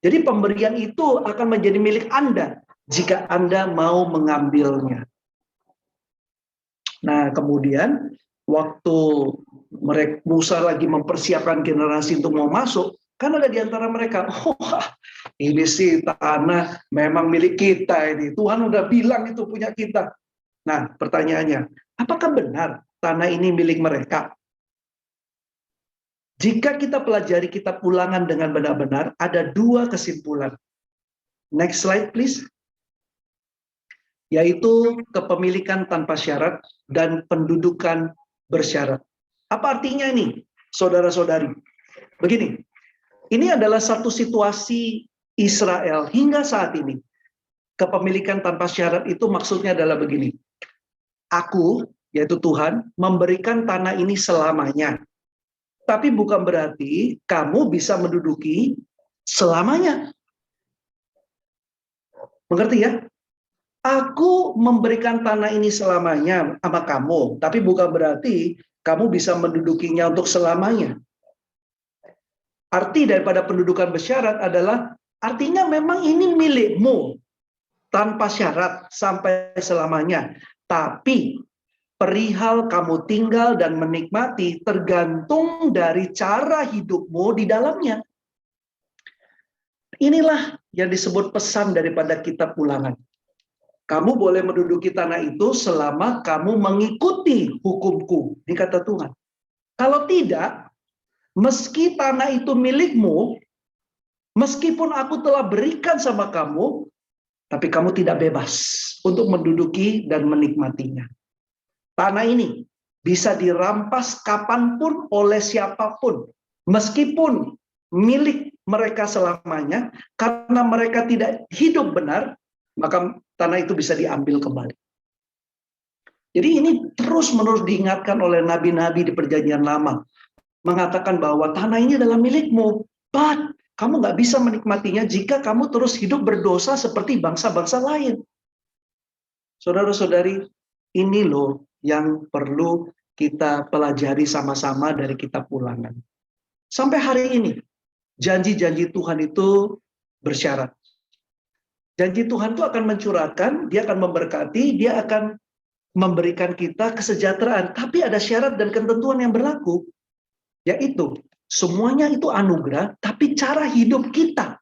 Jadi pemberian itu akan menjadi milik Anda jika Anda mau mengambilnya. Nah, kemudian waktu Musa lagi mempersiapkan generasi untuk mau masuk, kan ada di antara mereka, ini sih tanah memang milik kita ini. Tuhan udah bilang itu punya kita. Nah, pertanyaannya, apakah benar tanah ini milik mereka? Jika kita pelajari kitab Ulangan dengan benar-benar, ada dua kesimpulan. Next slide, please. Yaitu kepemilikan tanpa syarat dan pendudukan bersyarat. Apa artinya ini, saudara-saudari? Begini, ini adalah satu situasi Israel hingga saat ini. Kepemilikan tanpa syarat itu maksudnya adalah begini. Aku, yaitu Tuhan, memberikan tanah ini selamanya. Tapi bukan berarti kamu bisa menduduki selamanya. Mengerti ya? Aku memberikan tanah ini selamanya sama kamu, tapi bukan berarti kamu bisa mendudukinya untuk selamanya. Arti daripada pendudukan bersyarat adalah artinya memang ini milikmu tanpa syarat sampai selamanya. Tapi perihal kamu tinggal dan menikmati tergantung dari cara hidupmu di dalamnya. Inilah yang disebut pesan daripada kitab Ulangan. Kamu boleh menduduki tanah itu selama kamu mengikuti hukumku, ini kata Tuhan. Kalau tidak, meski tanah itu milikmu, meskipun aku telah berikan sama kamu, tapi kamu tidak bebas untuk menduduki dan menikmatinya. Tanah ini bisa dirampas kapanpun oleh siapapun, meskipun milik mereka selamanya, karena mereka tidak hidup benar, maka tanah itu bisa diambil kembali. Jadi ini terus-menerus diingatkan oleh nabi-nabi di Perjanjian Lama, mengatakan bahwa tanah ini adalah milikmu, but kamu nggak bisa menikmatinya jika kamu terus hidup berdosa seperti bangsa-bangsa lain. Saudara-saudari, ini loh yang perlu kita pelajari sama-sama dari kitab Ulangan. Sampai hari ini, janji-janji Tuhan itu bersyarat. Janji Tuhan itu akan mencurahkan, dia akan memberkati, dia akan memberikan kita kesejahteraan. Tapi ada syarat dan ketentuan yang berlaku, yaitu semuanya itu anugerah, tapi cara hidup kita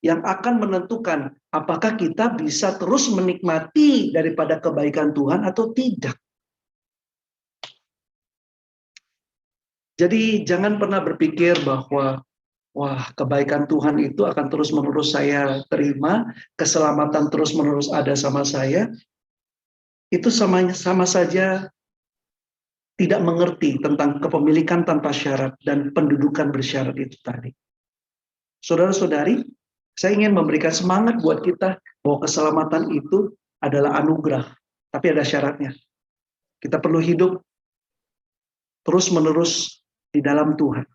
yang akan menentukan apakah kita bisa terus menikmati daripada kebaikan Tuhan atau tidak. Jadi jangan pernah berpikir bahwa wah, kebaikan Tuhan itu akan terus-menerus saya terima, keselamatan terus-menerus ada sama saya. Itu sama saja tidak mengerti tentang kepemilikan tanpa syarat dan pendudukan bersyarat itu tadi. Saudara-saudari, saya ingin memberikan semangat buat kita bahwa keselamatan itu adalah anugerah, tapi ada syaratnya. Kita perlu hidup terus-menerus di dalam Tuhan,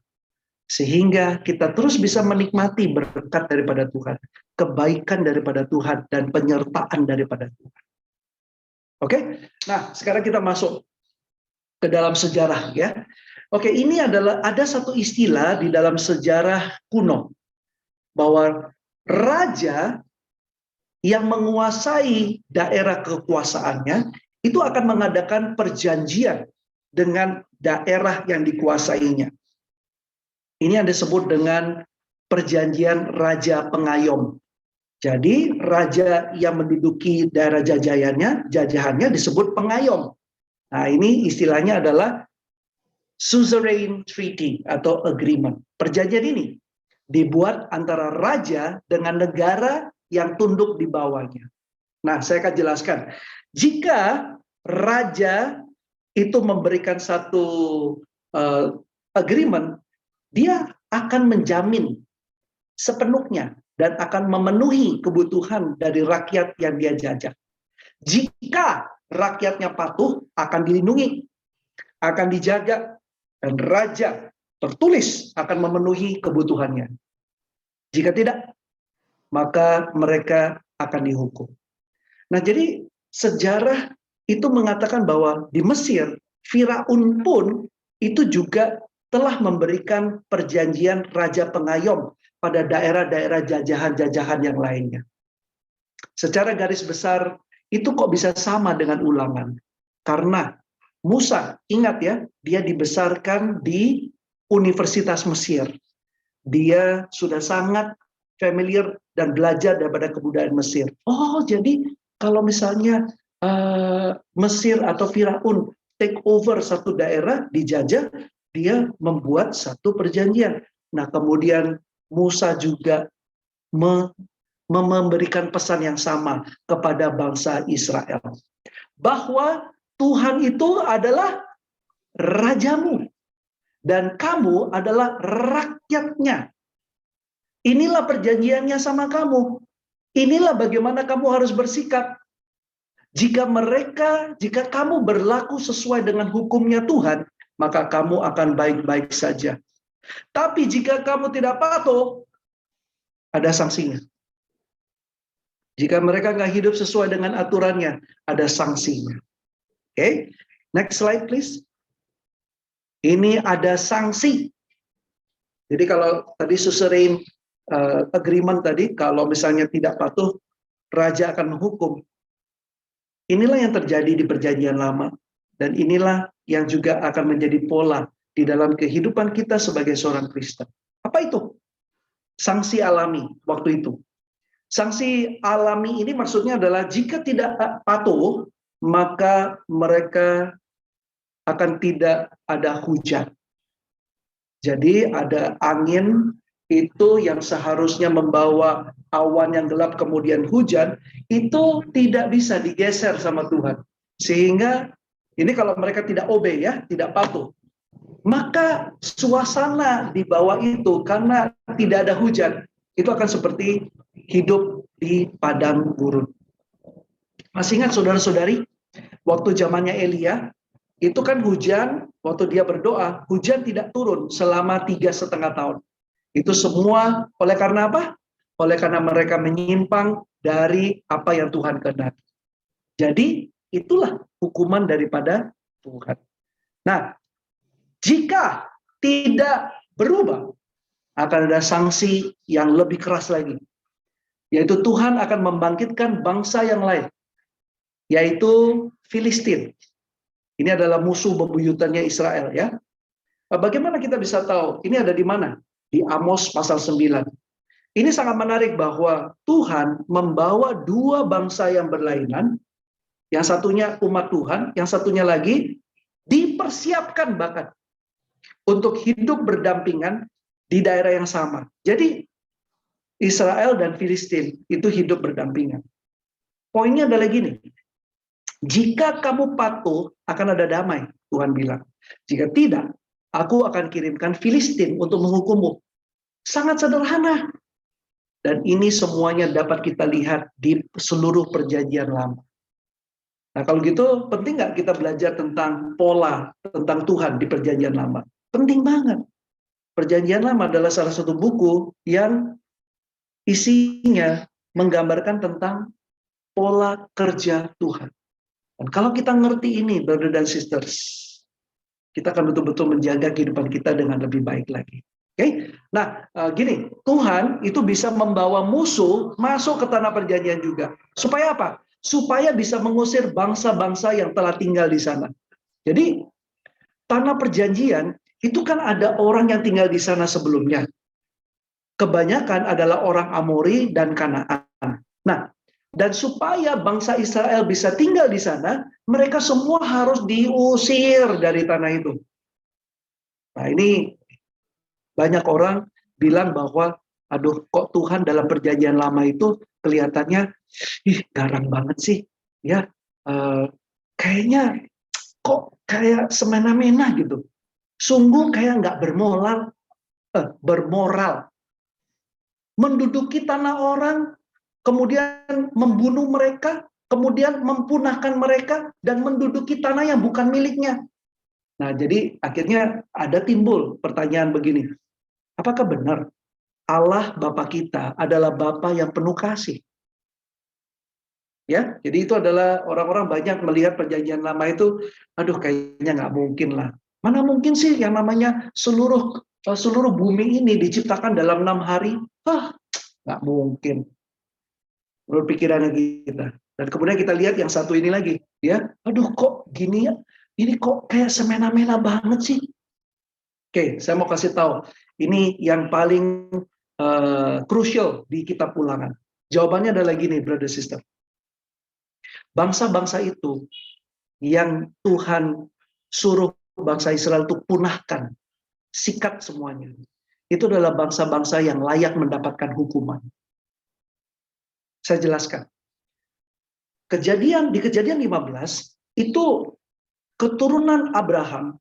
sehingga kita terus bisa menikmati berkat daripada Tuhan, kebaikan daripada Tuhan, dan penyertaan daripada Tuhan. Oke? Nah, sekarang kita masuk ke dalam sejarah ya. Oke, ini ada satu istilah di dalam sejarah kuno, bahwa raja yang menguasai daerah kekuasaannya itu akan mengadakan perjanjian dengan daerah yang dikuasainya. Ini yang disebut dengan perjanjian Raja Pengayom. Jadi raja yang menduduki daerah jajahannya disebut pengayom. Nah, ini istilahnya adalah suzerain treaty atau agreement. Perjanjian ini dibuat antara raja dengan negara yang tunduk di bawahnya. Nah, saya akan jelaskan. Jika raja itu memberikan satu agreement, dia akan menjamin sepenuhnya dan akan memenuhi kebutuhan dari rakyat yang dia jajah. Jika rakyatnya patuh, akan dilindungi, akan dijaga, dan raja tertulis akan memenuhi kebutuhannya. Jika tidak, maka mereka akan dihukum. Nah, jadi sejarah itu mengatakan bahwa di Mesir, Firaun pun itu juga telah memberikan perjanjian Raja Pengayom pada daerah-daerah jajahan-jajahan yang lainnya. Secara garis besar, itu kok bisa sama dengan Ulangan? Karena Musa, ingat ya, dia dibesarkan di Universitas Mesir. Dia sudah sangat familiar dan belajar daripada kebudayaan Mesir. Oh, jadi kalau misalnya Mesir atau Firaun take over satu daerah, dijajah, dia membuat satu perjanjian. Nah, kemudian Musa juga memberikan pesan yang sama kepada bangsa Israel, bahwa Tuhan itu adalah rajamu dan kamu adalah rakyatnya. Inilah perjanjiannya sama kamu. Inilah bagaimana kamu harus bersikap. Jika kamu berlaku sesuai dengan hukumnya Tuhan, maka kamu akan baik-baik saja. Tapi jika kamu tidak patuh, ada sanksinya. Jika mereka nggak hidup sesuai dengan aturannya, ada sanksinya. Oke, next slide please. Ini ada sanksi. Jadi kalau tadi Suserin agreement tadi, kalau misalnya tidak patuh, raja akan menghukum. Inilah yang terjadi di Perjanjian Lama. Dan inilah yang juga akan menjadi pola di dalam kehidupan kita sebagai seorang Kristen. Apa itu? Sanksi alami waktu itu. Sanksi alami ini maksudnya adalah jika tidak patuh, maka mereka akan tidak ada hujan. Jadi ada angin itu yang seharusnya membawa awan yang gelap kemudian hujan, itu tidak bisa digeser sama Tuhan. Sehingga ini kalau mereka tidak obey ya, tidak patuh, maka suasana di bawah itu karena tidak ada hujan, itu akan seperti hidup di padang gurun. Masih ingat saudara-saudari, waktu zamannya Elia, itu kan hujan, waktu dia berdoa, hujan tidak turun selama 3,5 tahun. Itu semua oleh karena apa? Oleh karena mereka menyimpang dari apa yang Tuhan kehendaki. Jadi itulah hukuman daripada Tuhan. Nah, jika tidak berubah, akan ada sanksi yang lebih keras lagi. Yaitu Tuhan akan membangkitkan bangsa yang lain, yaitu Filistin. Ini adalah musuh bebuyutannya Israel ya. Bagaimana kita bisa tahu? Ini ada di mana? Di Amos pasal 9. Ini sangat menarik bahwa Tuhan membawa dua bangsa yang berlainan. Yang satunya umat Tuhan, yang satunya lagi dipersiapkan bahkan untuk hidup berdampingan di daerah yang sama. Jadi Israel dan Filistin itu hidup berdampingan. Poinnya adalah gini, jika kamu patuh akan ada damai, Tuhan bilang. Jika tidak, aku akan kirimkan Filistin untuk menghukummu. Sangat sederhana. Dan ini semuanya dapat kita lihat di seluruh Perjanjian Lama. Nah kalau gitu, penting nggak kita belajar tentang pola, tentang Tuhan di Perjanjian Lama? Penting banget. Perjanjian Lama adalah salah satu buku yang isinya menggambarkan tentang pola kerja Tuhan. Dan kalau kita ngerti ini, brother dan sisters, kita akan betul-betul menjaga kehidupan kita dengan lebih baik lagi. Oke? Nah, gini, Tuhan itu bisa membawa musuh masuk ke tanah perjanjian juga. Supaya apa? Supaya bisa mengusir bangsa-bangsa yang telah tinggal di sana. Jadi, tanah perjanjian itu kan ada orang yang tinggal di sana sebelumnya. Kebanyakan adalah orang Amori dan Kanaan. Nah, dan supaya bangsa Israel bisa tinggal di sana, mereka semua harus diusir dari tanah itu. Nah, ini banyak orang bilang bahwa, aduh kok Tuhan dalam Perjanjian Lama itu kelihatannya, garang banget sih, ya, kayaknya kok kayak semena-mena gitu. Sungguh kayak nggak bermoral. Menduduki tanah orang, kemudian membunuh mereka, kemudian mempunahkan mereka, dan menduduki tanah yang bukan miliknya. Nah, jadi akhirnya ada timbul pertanyaan begini, apakah benar Allah Bapa kita adalah Bapa yang penuh kasih? Ya, jadi itu adalah orang-orang banyak melihat Perjanjian Lama itu, aduh kayaknya nggak mungkin lah. Mana mungkin sih yang namanya seluruh bumi ini diciptakan dalam 6 hari? Nggak mungkin. Menurut pikiran kita. Dan kemudian kita lihat yang satu ini lagi, ya. Aduh kok gini ya? Ini kok kayak semena-mena banget sih? Oke, saya mau kasih tahu. Ini yang paling krusial di kitab Ulangan. Jawabannya adalah gini, brother sister. Bangsa-bangsa itu yang Tuhan suruh bangsa Israel itu punahkan, sikat semuanya. Itu adalah bangsa-bangsa yang layak mendapatkan hukuman. Saya jelaskan. Di Kejadian 15, itu keturunan Abraham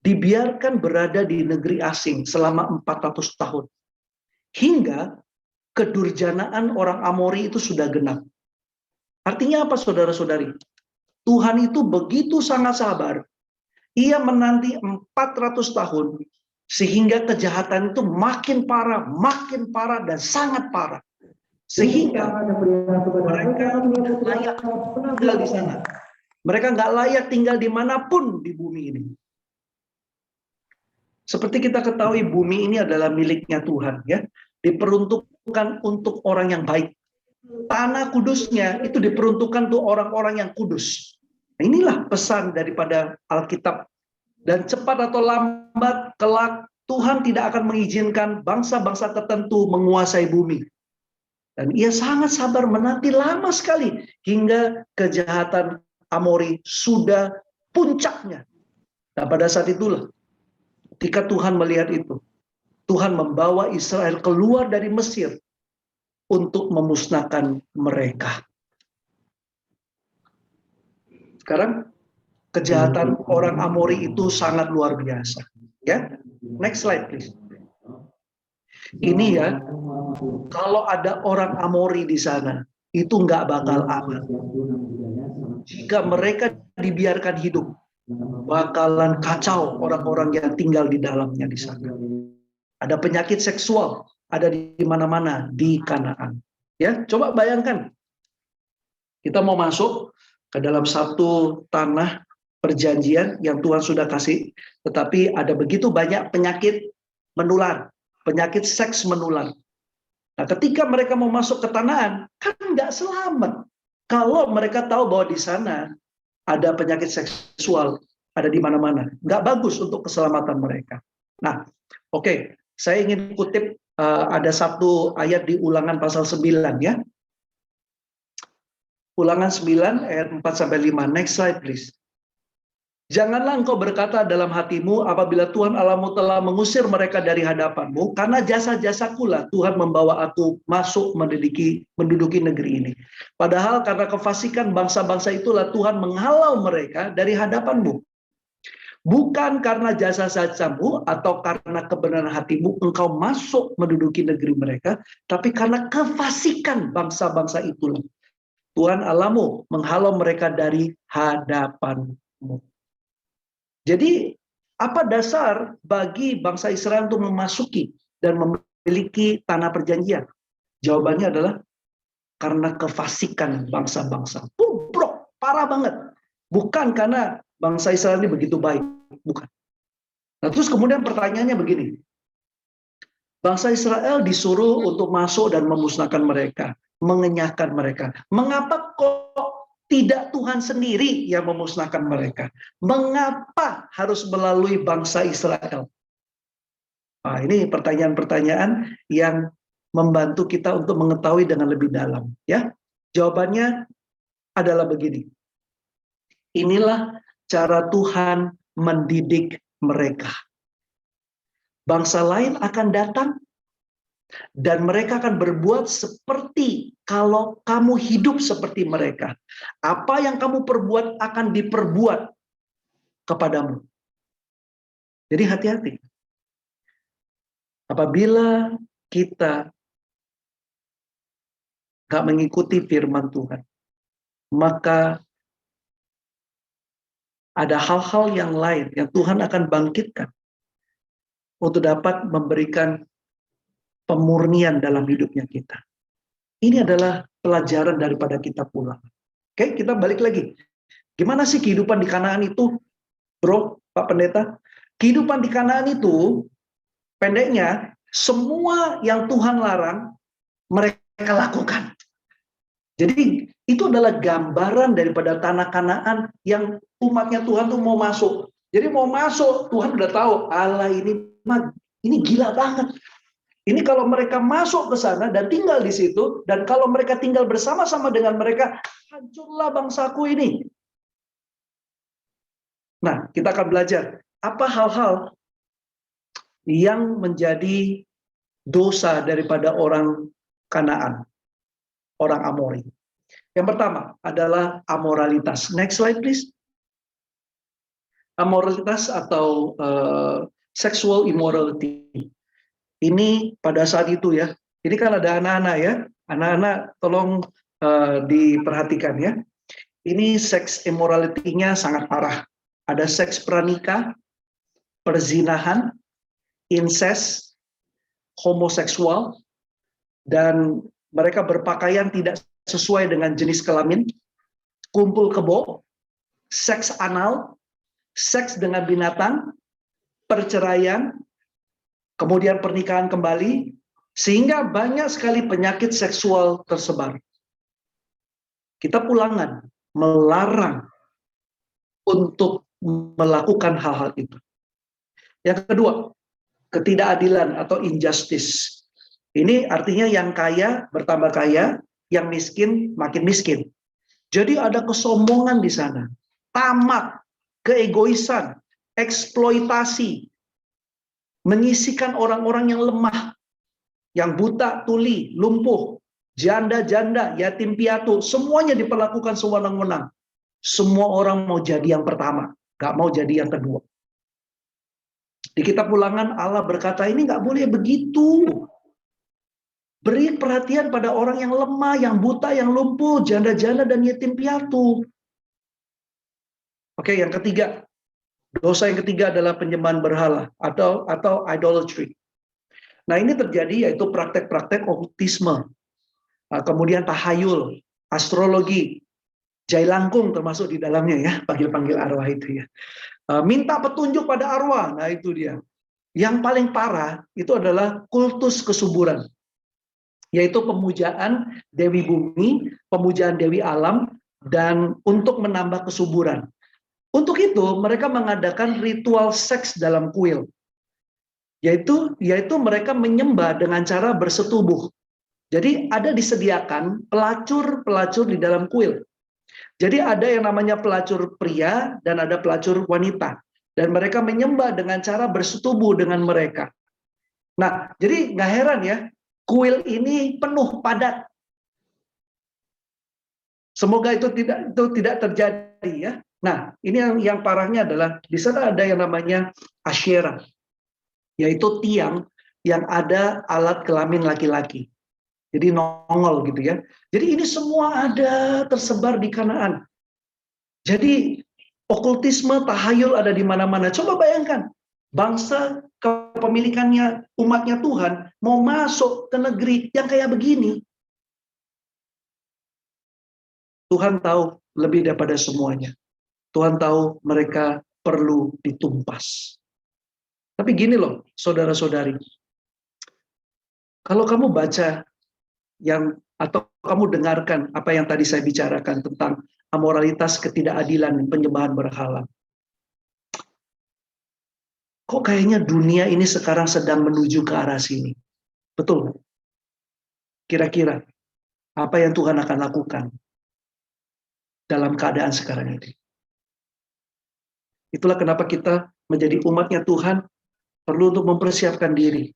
dibiarkan berada di negeri asing selama 400 tahun. Hingga kedurjanaan orang Amori itu sudah genap. Artinya apa saudara-saudari? Tuhan itu begitu sangat sabar. Ia menanti 400 tahun sehingga kejahatan itu makin parah dan sangat parah. sehingga mereka tidak layak tinggal di sana. Mereka nggak layak tinggal dimanapun di bumi ini. Seperti kita ketahui, bumi ini adalah miliknya Tuhan, ya, diperuntukkan untuk orang yang baik. Tanah kudusnya itu diperuntukkan untuk orang-orang yang kudus. Nah, inilah pesan daripada Alkitab. Dan cepat atau lambat kelak Tuhan tidak akan mengizinkan bangsa-bangsa tertentu menguasai bumi. Dan ia sangat sabar menanti lama sekali hingga kejahatan Amori sudah puncaknya. Nah, pada saat itulah ketika Tuhan melihat itu, Tuhan membawa Israel keluar dari Mesir untuk memusnahkan mereka. Sekarang kejahatan orang Amori itu sangat luar biasa. Ya, next slide please. Ini ya, kalau ada orang Amori di sana, itu nggak bakal aman. Jika mereka dibiarkan hidup, bakalan kacau orang-orang yang tinggal di dalamnya di sana. Ada penyakit seksual, ada di mana-mana di Kanaan. Ya, coba bayangkan, kita mau masuk ke dalam satu tanah perjanjian yang Tuhan sudah kasih, tetapi ada begitu banyak penyakit menular, penyakit seks menular. Nah, ketika mereka mau masuk ke Kanaan, kan nggak selamat. Kalau mereka tahu bahwa di sana ada penyakit seksual, ada di mana-mana. Nggak bagus untuk keselamatan mereka. Nah, oke, saya ingin kutip ada satu ayat di Ulangan pasal 9 ya. Ulangan 9 ayat 4-5. Next slide please. Janganlah engkau berkata dalam hatimu apabila Tuhan Allahmu telah mengusir mereka dari hadapanmu, karena jasa-jasakulah Tuhan membawa aku masuk menduduki negeri ini. Padahal karena kefasikan bangsa-bangsa itulah Tuhan menghalau mereka dari hadapanmu. Bukan karena jasa-jasamu atau karena kebenaran hatimu engkau masuk menduduki negeri mereka, tapi karena kefasikan bangsa-bangsa itulah Tuhan Allahmu menghalau mereka dari hadapanmu. Jadi, apa dasar bagi bangsa Israel untuk memasuki dan memiliki tanah perjanjian? Jawabannya adalah karena kefasikan bangsa-bangsa. Bobrok, parah banget. Bukan karena bangsa Israel ini begitu baik, bukan. Nah, terus kemudian pertanyaannya begini. Bangsa Israel disuruh untuk masuk dan memusnahkan mereka, mengenyahkan mereka. Mengapa kok tidak Tuhan sendiri yang memusnahkan mereka? Mengapa harus melalui bangsa Israel? Nah, ini pertanyaan-pertanyaan yang membantu kita untuk mengetahui dengan lebih dalam. Ya, jawabannya adalah begini. Inilah cara Tuhan mendidik mereka. Bangsa lain akan datang dan mereka akan berbuat seperti kalau kamu hidup seperti mereka. Apa yang kamu perbuat akan diperbuat kepadamu. Jadi hati-hati. Apabila kita gak mengikuti firman Tuhan, maka ada hal-hal yang lain yang Tuhan akan bangkitkan untuk dapat memberikan pemurnian dalam hidupnya kita. Ini adalah pelajaran daripada kitab Ulangan. Oke, kita balik lagi. Gimana sih kehidupan di Kanaan itu, bro, Pak Pendeta? Kehidupan di Kanaan itu, pendeknya, semua yang Tuhan larang, mereka lakukan. Jadi, itu adalah gambaran daripada tanah Kanaan yang umatnya Tuhan tuh mau masuk. Jadi mau masuk, Tuhan udah tahu, Allah ini gila banget. Ini kalau mereka masuk ke sana dan tinggal di situ, dan kalau mereka tinggal bersama-sama dengan mereka, hancurlah bangsaku ini. Nah, kita akan belajar apa hal-hal yang menjadi dosa daripada orang Kanaan, orang Amori. Yang pertama adalah amoralitas. Next slide please. Amoralitas atau sexual immorality. Ini pada saat itu ya. Ini kan ada anak-anak ya. Anak-anak tolong diperhatikan ya. Ini seks immorality-nya sangat parah. Ada seks pranikah, perzinahan, incest, homoseksual, dan mereka berpakaian tidak sesuai dengan jenis kelamin, kumpul kebo, seks anal, seks dengan binatang, perceraian, kemudian pernikahan kembali, sehingga banyak sekali penyakit seksual tersebar. Kitab Ulangan melarang untuk melakukan hal-hal itu. Yang kedua, ketidakadilan atau injustice. Ini artinya yang kaya bertambah kaya, yang miskin makin miskin. Jadi ada kesombongan di sana, tamak, keegoisan, eksploitasi, menyisihkan orang-orang yang lemah, yang buta, tuli, lumpuh, janda-janda, yatim piatu, semuanya diperlakukan sewenang-wenang. Semua orang mau jadi yang pertama, gak mau jadi yang kedua. Di kitab Ulangan Allah berkata ini gak boleh begitu. Beri perhatian pada orang yang lemah, yang buta, yang lumpuh, janda-janda dan yatim piatu. Oke, yang ketiga. Dosa yang ketiga adalah penyembahan berhala atau idolatry. Nah, ini terjadi yaitu praktek-praktek okultisme. Kemudian tahayul, astrologi, jailangkung termasuk di dalamnya ya, panggil-panggil arwah itu ya. Minta petunjuk pada arwah, nah itu dia. Yang paling parah itu adalah kultus kesuburan. Yaitu pemujaan Dewi Bumi, pemujaan Dewi Alam, dan untuk menambah kesuburan. Untuk itu mereka mengadakan ritual seks dalam kuil. Yaitu mereka menyembah dengan cara bersetubuh. Jadi ada disediakan pelacur-pelacur di dalam kuil. Jadi ada yang namanya pelacur pria dan ada pelacur wanita. Dan mereka menyembah dengan cara bersetubuh dengan mereka. Nah, jadi nggak heran ya, kuil ini penuh padat. Semoga itu tidak terjadi ya. Nah, ini yang parahnya adalah di sana ada yang namanya Asyera, yaitu tiang yang ada alat kelamin laki-laki. Jadi nongol gitu ya. Jadi ini semua ada tersebar di Kanaan. Jadi okultisme, tahayul ada di mana-mana. Coba bayangkan, bangsa kepemilikannya umatnya Tuhan mau masuk ke negeri yang kayak begini. Tuhan tahu lebih daripada semuanya. Tuhan tahu mereka perlu ditumpas. Tapi gini loh, saudara-saudari. Kalau kamu baca atau kamu dengarkan apa yang tadi saya bicarakan tentang amoralitas, ketidakadilan, penyembahan berhala. Kok kayaknya dunia ini sekarang sedang menuju ke arah sini? Betul? Kira-kira apa yang Tuhan akan lakukan dalam keadaan sekarang ini? Itulah kenapa kita menjadi umatnya Tuhan perlu untuk mempersiapkan diri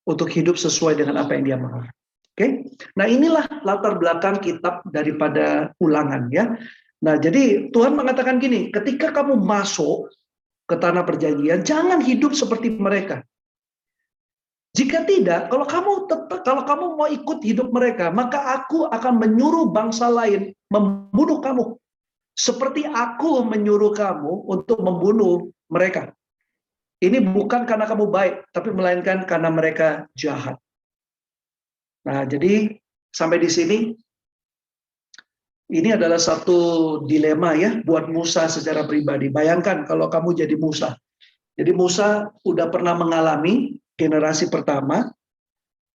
untuk hidup sesuai dengan apa yang Dia mau. Oke? Nah, inilah latar belakang kitab daripada Ulangan ya. Nah, jadi Tuhan mengatakan gini, ketika kamu masuk ke tanah perjanjian, jangan hidup seperti mereka. Jika tidak, kalau kamu mau ikut hidup mereka, maka aku akan menyuruh bangsa lain membunuh kamu. Seperti aku menyuruh kamu untuk membunuh mereka. Ini bukan karena kamu baik, tapi melainkan karena mereka jahat. Nah, jadi sampai di sini, ini adalah satu dilema ya buat Musa secara pribadi. Bayangkan kalau kamu jadi Musa. Jadi Musa udah pernah mengalami generasi pertama,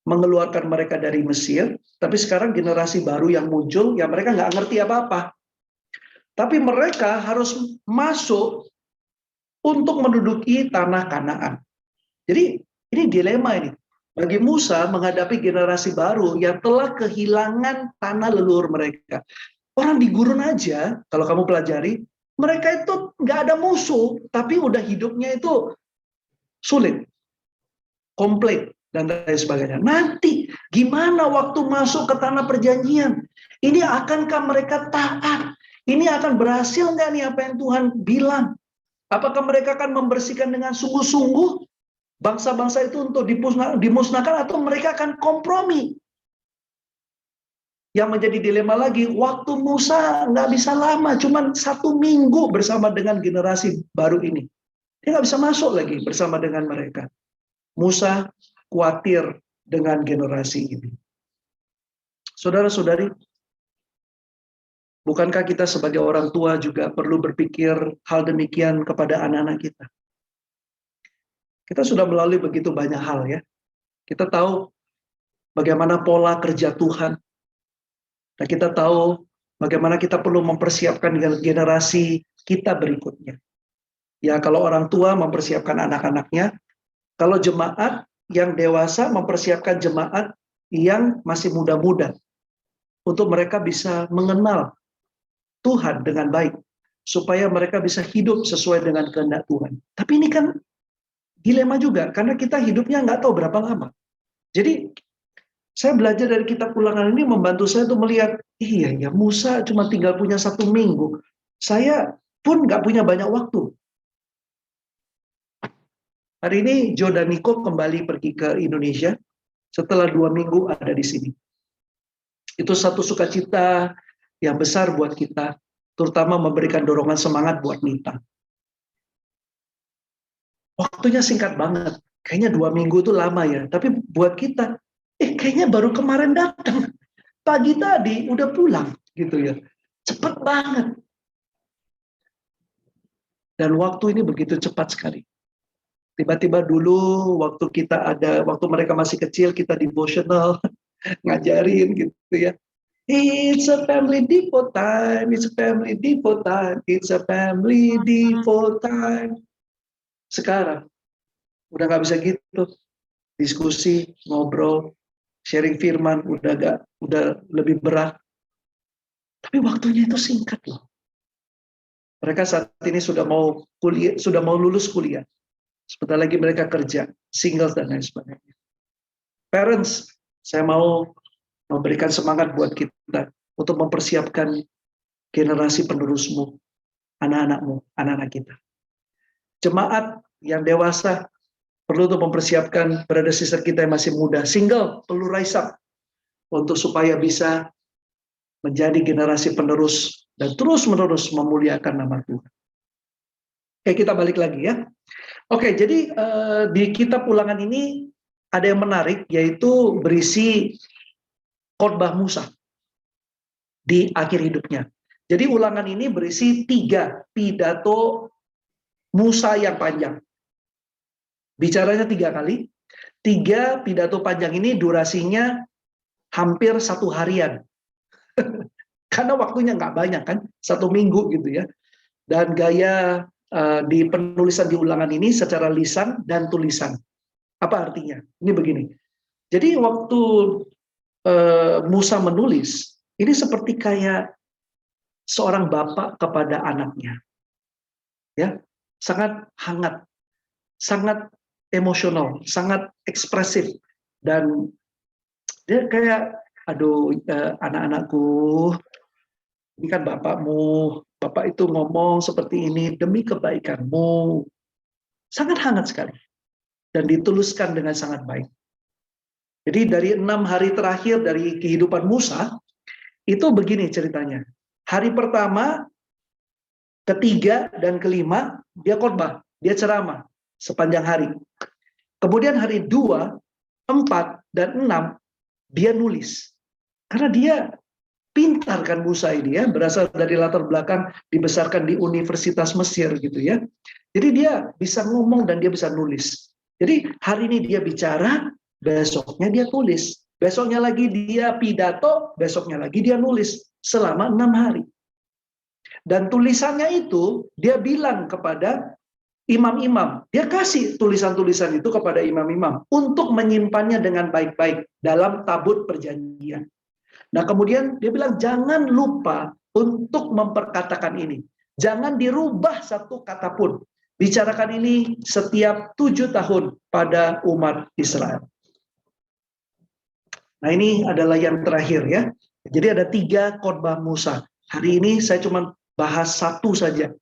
mengeluarkan mereka dari Mesir, tapi sekarang generasi baru yang muncul, ya mereka nggak ngerti apa-apa. Tapi mereka harus masuk untuk menduduki tanah Kanaan. Jadi ini dilema ini. Bagi Musa menghadapi generasi baru yang telah kehilangan tanah leluhur mereka. Orang di gurun aja, kalau kamu pelajari, mereka itu nggak ada musuh, tapi udah hidupnya itu sulit, komplit, dan lain sebagainya. Nanti gimana waktu masuk ke tanah perjanjian? Ini akankah mereka taat? Ini akan berhasil nggak nih apa yang Tuhan bilang? Apakah mereka akan membersihkan dengan sungguh-sungguh bangsa-bangsa itu untuk dimusnahkan, atau mereka akan kompromi? Yang menjadi dilema lagi, waktu Musa nggak bisa lama, cuma 1 minggu bersama dengan generasi baru ini. Dia nggak bisa masuk lagi bersama dengan mereka. Musa khawatir dengan generasi ini. Saudara-saudari, bukankah kita sebagai orang tua juga perlu berpikir hal demikian kepada anak-anak kita? Kita sudah melalui begitu banyak hal ya. Kita tahu bagaimana pola kerja Tuhan. Dan kita tahu bagaimana kita perlu mempersiapkan generasi kita berikutnya. Ya, kalau orang tua mempersiapkan anak-anaknya, kalau jemaat yang dewasa mempersiapkan jemaat yang masih muda-muda untuk mereka bisa mengenal Tuhan dengan baik, supaya mereka bisa hidup sesuai dengan kehendak Tuhan. Tapi ini kan dilema juga, karena kita hidupnya nggak tahu berapa lama. Jadi saya belajar dari kitab Ulangan ini membantu saya untuk melihat, iya ya, Musa cuma tinggal punya 1 minggu. Saya pun nggak punya banyak waktu. Hari ini Joe dan Nico kembali pergi ke Indonesia setelah 2 minggu ada di sini. Itu satu sukacita yang besar buat kita, terutama memberikan dorongan semangat buat Nita. Waktunya singkat banget, kayaknya 2 minggu itu lama ya, tapi buat kita, kayaknya baru kemarin datang, pagi tadi udah pulang, gitu ya, cepat banget. Dan waktu ini begitu cepat sekali. Tiba-tiba dulu waktu mereka masih kecil, kita devotional, ngajarin gitu ya. It's a family devo time, it's a family devo time, it's a family devo time. Sekarang udah nggak bisa gitu, diskusi, ngobrol, sharing firman udah lebih berat. Tapi waktunya itu singkat loh. Mereka saat ini sudah mau lulus kuliah. Sebentar lagi mereka kerja, single dan lain sebagainya. Parents, saya mau memberikan semangat buat kita untuk mempersiapkan generasi penerusmu, anak-anakmu, anak-anak kita. Jemaat yang dewasa perlu untuk mempersiapkan brother sister kita yang masih muda, single, perlu rise up untuk supaya bisa menjadi generasi penerus dan terus-menerus memuliakan nama Tuhan. Oke, kita balik lagi ya. Oke, jadi di kitab Ulangan ini ada yang menarik, yaitu berisi khotbah Musa di akhir hidupnya. Jadi Ulangan ini berisi 3 pidato Musa yang panjang. Bicaranya 3 kali. 3 pidato panjang ini durasinya hampir 1 harian. Karena waktunya nggak banyak kan, 1 minggu gitu ya. Dan gaya di penulisan di Ulangan ini secara lisan dan tulisan. Apa artinya? Ini begini. Jadi waktu Musa menulis, ini seperti kayak seorang bapak kepada anaknya. Ya, sangat hangat, sangat emosional, sangat ekspresif, dan dia kayak, aduh anak-anakku, ini kan bapakmu, bapak itu ngomong seperti ini demi kebaikanmu. Sangat hangat sekali dan dituliskan dengan sangat baik. Jadi dari 6 hari terakhir dari kehidupan Musa itu begini ceritanya. Hari pertama, ketiga, dan kelima dia khotbah, dia ceramah sepanjang hari. Kemudian hari 2, 4, dan 6 dia nulis. Karena dia pintar kan Musa ini ya, berasal dari latar belakang dibesarkan di Universitas Mesir gitu ya. Jadi dia bisa ngomong dan dia bisa nulis. Jadi hari ini dia bicara, besoknya dia tulis. Besoknya lagi dia pidato, besoknya lagi dia nulis selama 6 hari. Dan tulisannya itu dia bilang kepada imam-imam. Dia kasih tulisan-tulisan itu kepada imam-imam untuk menyimpannya dengan baik-baik dalam tabut perjanjian. Nah kemudian dia bilang jangan lupa untuk memperkatakan ini. Jangan dirubah satu kata pun. Bicarakan ini setiap 7 tahun pada umat Israel. Nah ini adalah yang terakhir ya. Jadi ada 3 khotbah Musa. Hari ini saya cuma bahas 1 saja.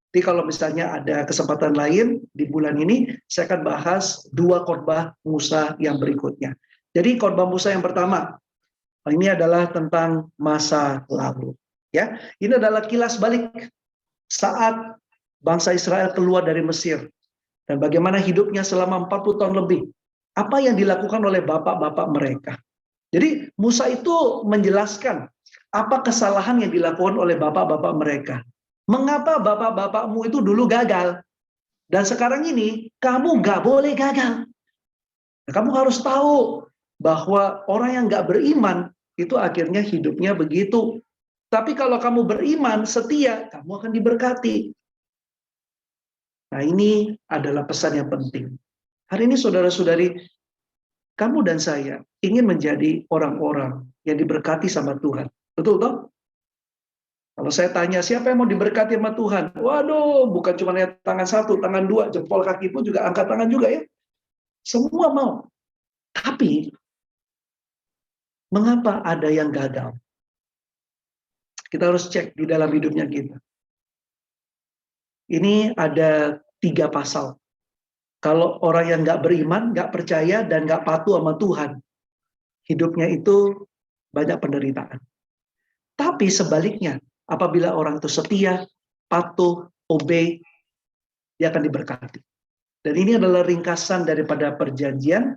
Jadi kalau misalnya ada kesempatan lain di bulan ini, saya akan bahas 2 khotbah Musa yang berikutnya. Jadi khotbah Musa yang pertama, ini adalah tentang masa lalu. Ya, ini adalah kilas balik saat bangsa Israel keluar dari Mesir dan bagaimana hidupnya selama 40 tahun lebih. Apa yang dilakukan oleh bapak-bapak mereka? Jadi Musa itu menjelaskan apa kesalahan yang dilakukan oleh bapak-bapak mereka. Mengapa bapak-bapakmu itu dulu gagal, dan sekarang ini kamu nggak boleh gagal. Nah, kamu harus tahu bahwa orang yang nggak beriman itu akhirnya hidupnya begitu. Tapi kalau kamu beriman, setia, kamu akan diberkati. Nah, ini adalah pesan yang penting. Hari ini saudara-saudari, kamu dan saya ingin menjadi orang-orang yang diberkati sama Tuhan. Betul toh? Kalau saya tanya, siapa yang mau diberkati sama Tuhan? Waduh, bukan cuma lihat tangan satu, tangan dua, jempol kaki pun juga angkat tangan juga ya. Semua mau. Tapi, mengapa ada yang gagal? Kita harus cek di dalam hidupnya kita. Ini ada 3 pasal. Kalau orang yang nggak beriman, nggak percaya, dan nggak patuh sama Tuhan, hidupnya itu banyak penderitaan. Tapi sebaliknya, apabila orang itu setia, patuh, obey, dia akan diberkati. Dan ini adalah ringkasan daripada perjanjian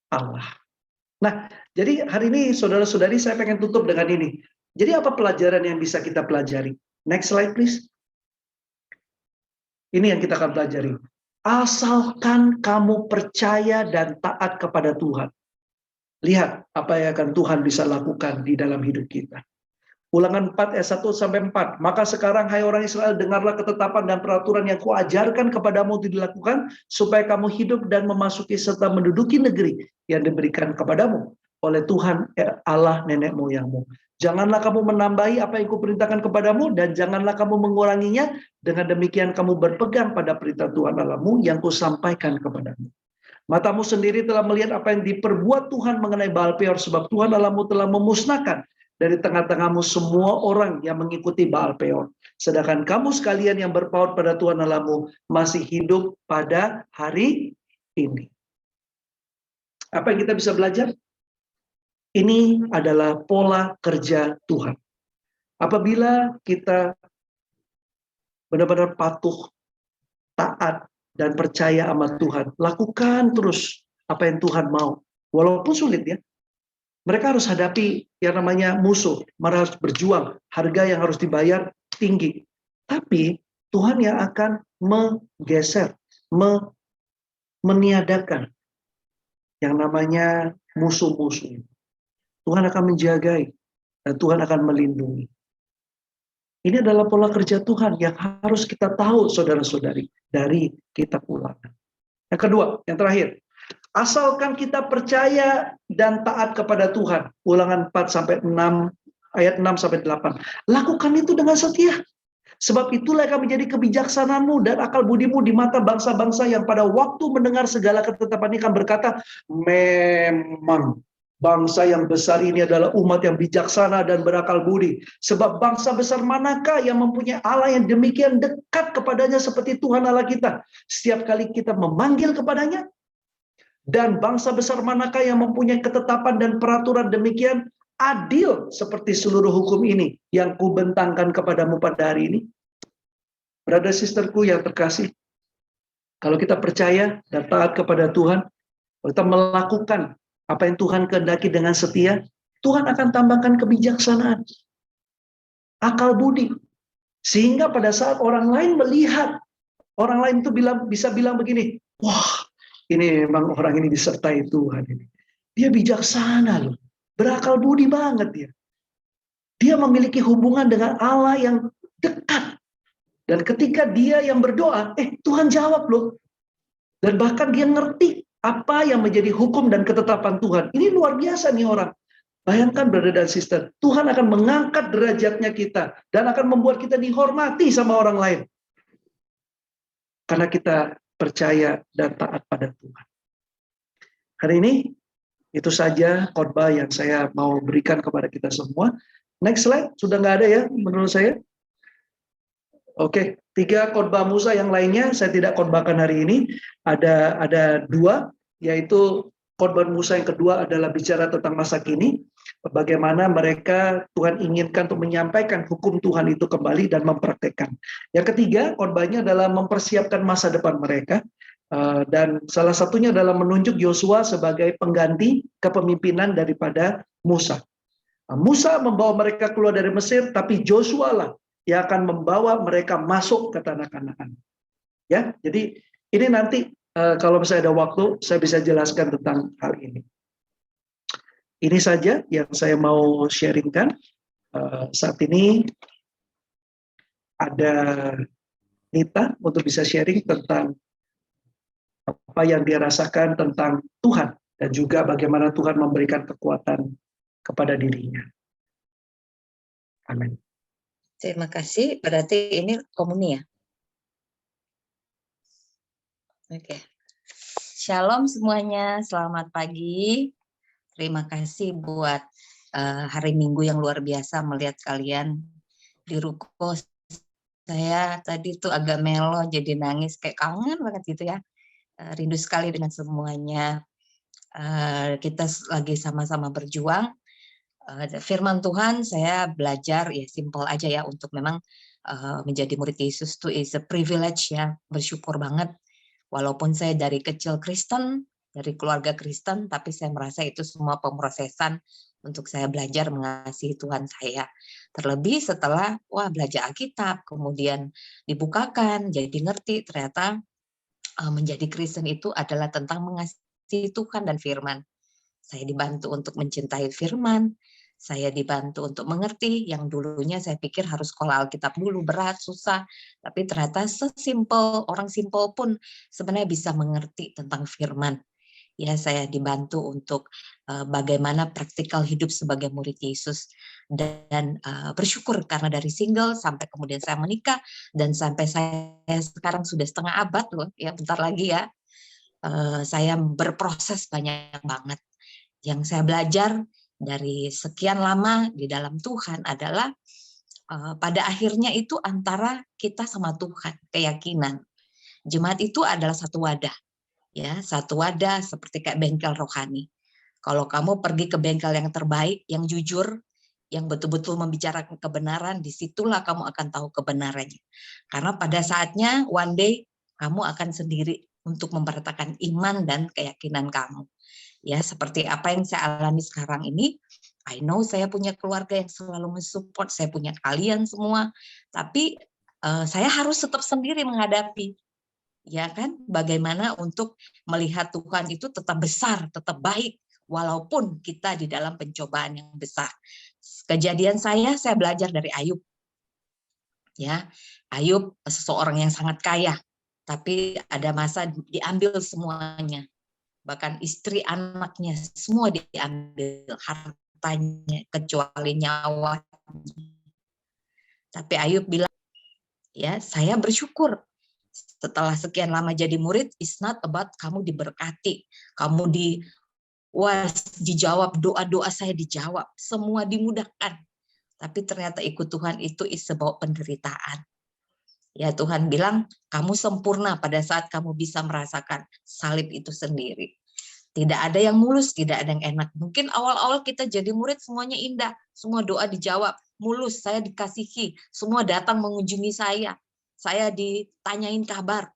Allah. Nah, jadi hari ini saudara-saudari saya pengen tutup dengan ini. Jadi apa pelajaran yang bisa kita pelajari? Next slide please. Ini yang kita akan pelajari. Asalkan kamu percaya dan taat kepada Tuhan. Lihat apa yang akan Tuhan bisa lakukan di dalam hidup kita. Ulangan 4 ayat 1-4. Maka sekarang hai orang Israel, dengarlah ketetapan dan peraturan yang kuajarkan kepadamu untuk dilakukan, supaya kamu hidup dan memasuki serta menduduki negeri yang diberikan kepadamu oleh Tuhan Allah nenek moyangmu. Janganlah kamu menambahi apa yang kuperintahkan kepadamu, dan janganlah kamu menguranginya. Dengan demikian kamu berpegang pada perintah Tuhan Allahmu yang kusampaikan kepadamu. Matamu sendiri telah melihat apa yang diperbuat Tuhan mengenai Baal Peor, sebab Tuhan Allahmu telah memusnahkan dari tengah-tengahmu semua orang yang mengikuti Baal Peor. Sedangkan kamu sekalian yang berpaut pada Tuhan Allahmu masih hidup pada hari ini. Apa yang kita bisa belajar? Ini adalah pola kerja Tuhan. Apabila kita benar-benar patuh, taat, dan percaya sama Tuhan, lakukan terus apa yang Tuhan mau. Walaupun sulit ya. Mereka harus hadapi yang namanya musuh, mereka harus berjuang, harga yang harus dibayar tinggi. Tapi Tuhan yang akan menggeser, meniadakan yang namanya musuh-musuh. Tuhan akan menjagai dan Tuhan akan melindungi. Ini adalah pola kerja Tuhan yang harus kita tahu, saudara-saudari, dari kitab Ulangan. Yang kedua, yang terakhir. Asalkan kita percaya dan taat kepada Tuhan. Ulangan 4-6, ayat 6-8. Lakukan itu dengan setia. Sebab itulah yang menjadi kebijaksanaanmu dan akal budimu di mata bangsa-bangsa yang pada waktu mendengar segala ketetapan ini akan berkata, memang bangsa yang besar ini adalah umat yang bijaksana dan berakal budi. Sebab bangsa besar manakah yang mempunyai Allah yang demikian dekat kepadanya seperti Tuhan Allah kita. Setiap kali kita memanggil kepadanya, dan bangsa besar manakah yang mempunyai ketetapan dan peraturan demikian adil seperti seluruh hukum ini yang kubentangkan kepadamu pada hari ini. Brother sisterku yang terkasih, kalau kita percaya dan taat kepada Tuhan, kalau kita melakukan apa yang Tuhan kehendaki dengan setia, Tuhan akan tambahkan kebijaksanaan, akal budi, sehingga pada saat orang lain melihat, orang lain itu bisa bilang begini, wah, ini memang orang ini disertai Tuhan ini. Dia bijaksana loh, berakal budi banget dia. Dia memiliki hubungan dengan Allah yang dekat. Dan ketika dia yang berdoa, Tuhan jawab loh. Dan bahkan dia ngerti apa yang menjadi hukum dan ketetapan Tuhan. Ini luar biasa nih orang. Bayangkan brother dan sister, Tuhan akan mengangkat derajatnya kita dan akan membuat kita dihormati sama orang lain. Karena kita percaya dan taat pada Tuhan. Hari ini itu saja khotbah yang saya mau berikan kepada kita semua. Next slide, sudah nggak ada ya menurut saya. Oke, 3 khotbah Musa yang lainnya saya tidak khotbahkan hari ini. Ada 2, yaitu khotbah Musa yang kedua adalah bicara tentang masa kini. Bagaimana mereka Tuhan inginkan untuk menyampaikan hukum Tuhan itu kembali dan mempraktekkan. Yang ketiga, khotbahnya adalah mempersiapkan masa depan mereka. Dan salah satunya adalah menunjuk Yosua sebagai pengganti kepemimpinan daripada Musa. Musa membawa mereka keluar dari Mesir, tapi Joshua lah yang akan membawa mereka masuk ke tanah Kanaan. Ya, jadi ini nanti kalau misalnya ada waktu, saya bisa jelaskan tentang hal ini. Ini saja yang saya mau sharingkan. Saat ini ada Nita untuk bisa sharing tentang apa yang dia rasakan tentang Tuhan dan juga bagaimana Tuhan memberikan kekuatan kepada dirinya. Amin. Terima kasih. Berarti ini komuni ya? Oke. Shalom semuanya. Selamat pagi. Terima kasih buat hari Minggu yang luar biasa melihat kalian di ruko. Saya tadi tuh agak melo, jadi nangis, kayak kangen banget gitu ya. Rindu sekali dengan semuanya. Kita lagi sama-sama berjuang. Firman Tuhan saya belajar ya simple aja ya, untuk memang menjadi murid Yesus itu is a privilege ya, bersyukur banget. Walaupun saya dari kecil Kristen, dari keluarga Kristen, tapi saya merasa itu semua pemrosesan untuk saya belajar mengasihi Tuhan saya. Terlebih setelah belajar Alkitab, kemudian dibukakan, jadi ngerti ternyata menjadi Kristen itu adalah tentang mengasihi Tuhan dan firman. Saya dibantu untuk mencintai firman, saya dibantu untuk mengerti yang dulunya saya pikir harus sekolah Alkitab dulu, berat, susah, tapi ternyata sesimpel, orang simpel pun sebenarnya bisa mengerti tentang firman. Ya, saya dibantu untuk bagaimana praktikal hidup sebagai murid Yesus, dan bersyukur karena dari single sampai kemudian saya menikah dan sampai saya sekarang sudah setengah abad loh ya, bentar lagi ya. Saya berproses banyak banget. Yang saya belajar dari sekian lama di dalam Tuhan adalah pada akhirnya itu antara kita sama Tuhan, keyakinan. Jemaat itu adalah satu wadah. Ya, satu wadah seperti kayak bengkel rohani. Kalau kamu pergi ke bengkel yang terbaik, yang jujur, yang betul-betul membicarakan kebenaran, disitulah kamu akan tahu kebenarannya. Karena pada saatnya, one day, kamu akan sendiri untuk mempertahankan iman dan keyakinan kamu. Ya, seperti apa yang saya alami sekarang ini, I know saya punya keluarga yang selalu mensupport, saya punya kalian semua, tapi saya harus tetap sendiri menghadapi. Ya kan, bagaimana untuk melihat Tuhan itu tetap besar, tetap baik, walaupun kita di dalam pencobaan yang besar. Kejadian saya belajar dari Ayub. Ya, Ayub seseorang yang sangat kaya, tapi ada masa diambil semuanya. Bahkan istri, anaknya, semua diambil, hartanya, kecuali nyawa. Tapi Ayub bilang, ya, saya bersyukur. Setelah sekian lama jadi murid, it's not about kamu diberkati, kamu dijawab, doa-doa saya dijawab, semua dimudahkan. Tapi ternyata ikut Tuhan itu is about penderitaan. Ya, Tuhan bilang, kamu sempurna pada saat kamu bisa merasakan salib itu sendiri. Tidak ada yang mulus, tidak ada yang enak. Mungkin awal-awal kita jadi murid semuanya indah, semua doa dijawab, mulus, saya dikasihi, semua datang mengunjungi saya ditanyain kabar.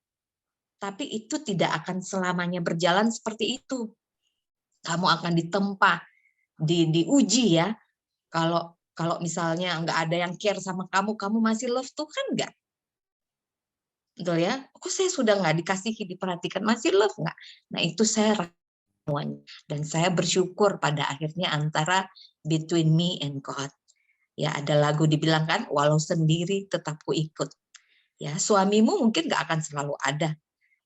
Tapi itu tidak akan selamanya berjalan seperti itu. Kamu akan ditempa, diuji ya. Kalau misalnya nggak ada yang care sama kamu masih love Tuhan nggak? Betul ya? Kok saya sudah nggak dikasihi, diperhatikan, masih love nggak? Nah itu saya semuanya. Dan saya bersyukur pada akhirnya antara between me and God. Ya, ada lagu dibilang kan, walau sendiri tetap ku ikut. Ya, suamimu mungkin nggak akan selalu ada,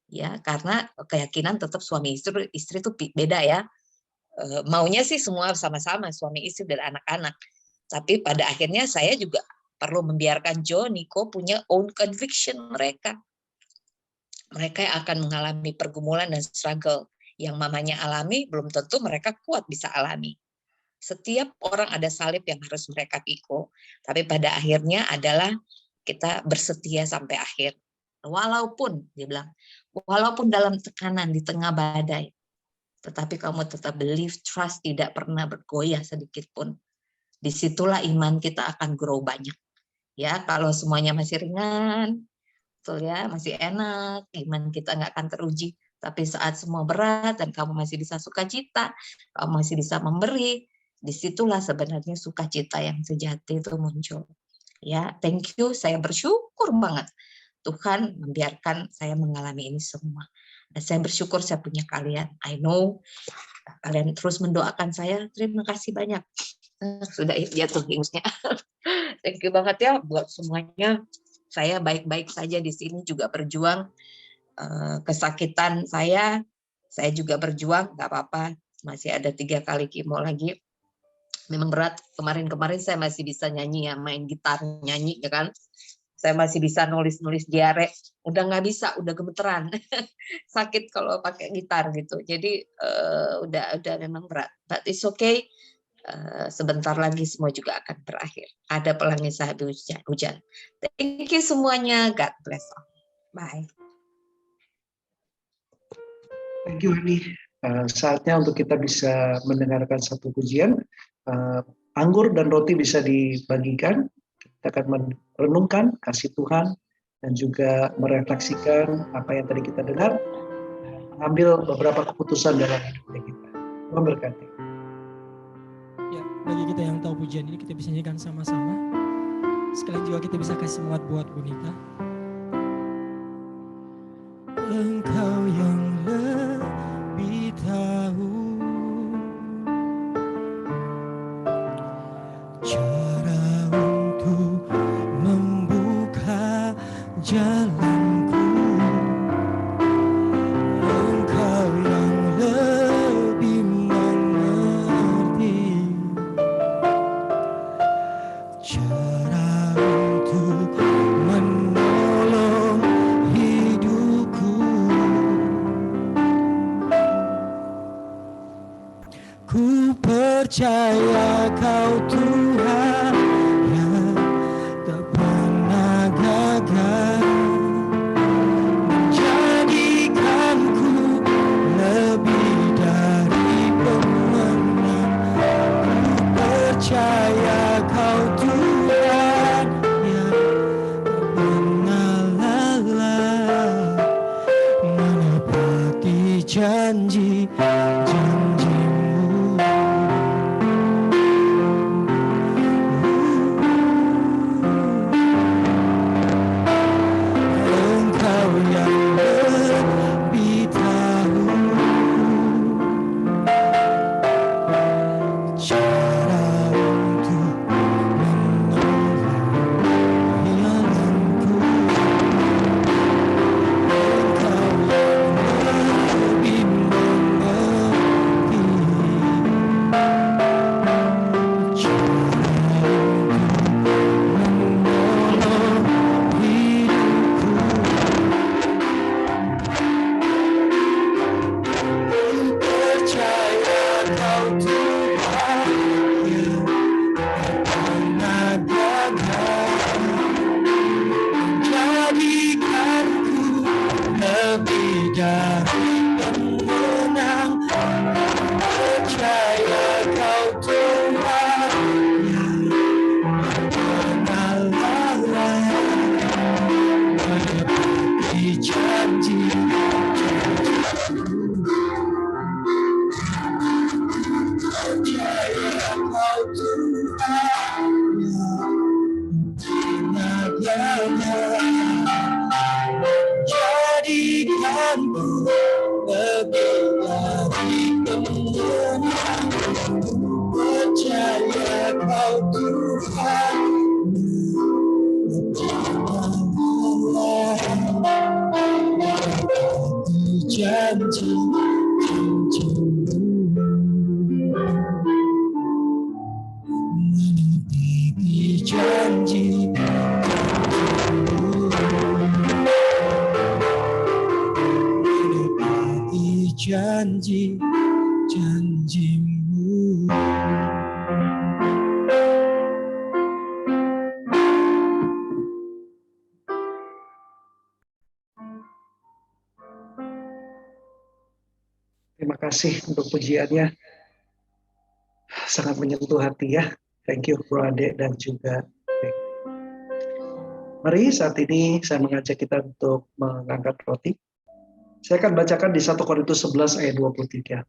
ya, karena keyakinan tetap suami istri itu beda ya. Maunya sih semua sama-sama, suami istri dan anak-anak. Tapi pada akhirnya saya juga perlu membiarkan Joe, Nico punya own conviction mereka. Mereka yang akan mengalami pergumulan dan struggle. Yang mamanya alami, belum tentu mereka kuat bisa alami. Setiap orang ada salib yang harus mereka pikul. Tapi pada akhirnya adalah kita bersetia sampai akhir. Walaupun, dia bilang, walaupun dalam tekanan, di tengah badai, tetapi kamu tetap believe, trust, tidak pernah bergoyah sedikit pun. Disitulah iman kita akan grow banyak. Ya, kalau semuanya masih ringan, betul ya, masih enak, iman kita nggak akan teruji. Tapi saat semua berat dan kamu masih bisa sukacita, kamu masih bisa memberi, disitulah sebenarnya sukacita yang sejati itu muncul. Ya, thank you, saya bersyukur banget Tuhan membiarkan saya mengalami ini semua. Dan saya bersyukur saya punya kalian. I know kalian terus mendoakan saya. Terima kasih banyak. Sudah jatuh ingusnya. Thank you banget ya buat semuanya. Saya baik-baik saja di sini juga berjuang. Kesakitan saya juga berjuang, nggak apa-apa. Masih ada 3 kali kimo lagi. Memang berat. Kemarin saya masih bisa nyanyi ya, main gitar nyanyi ya kan. Saya masih bisa nulis diare. Udah nggak bisa, udah gemeteran. Sakit kalau pakai gitar gitu. Jadi udah memang berat. But it's okay. Sebentar lagi semua juga akan berakhir. Ada pelangi sahabat hujan. Thank you semuanya. God bless all. Bye. Thank you, Hani. Saatnya untuk kita bisa mendengarkan satu pujian. Anggur dan roti bisa dibagikan. Kita akan merenungkan kasih Tuhan dan juga merefleksikan apa yang tadi kita dengar, mengambil beberapa keputusan dalam hidup kita. Tuhan berkati. Ya, bagi kita yang tahu pujian ini kita bisa nyanyikan sama-sama. Sekalian juga kita bisa kasih semangat buat Bunika. Engkau yang lebih tahu cara untuk membuka jalanku. Engkau yang lebih mengerti cara untuk menolong hidupku. Ku percaya Kau Tuhan yang tak pernah gagal menjadikanku lebih dari pemenang. Ku percaya Kau Tuhan yang tak pernah lelah menepati janji-janjimu. Engkau yang lebih tahu cara untuk menolong jalanku. Engkau yang lebih mengerti cara untuk menolong hidupku. Ku percaya Kau Tuhan yang tak pernah gagal menjadikanku lebih dari pemenang. Percaya Kau Tuhan yang tak pernah lelah menepati janji. Percaya Kau Tuhan yang jadikanku lebih dari pemenang. Percaya Kau Tuhan menepati janji-janjimu. Menepati janji-janjimu. Menepati janji-janjimu. Terima kasih untuk pujiannya. Sangat menyentuh hati ya. Thank you Bro Ade dan juga Bek. Mari saat ini saya mengajak kita untuk mengangkat roti. Saya akan bacakan di 1 Korintus 11 ayat 23.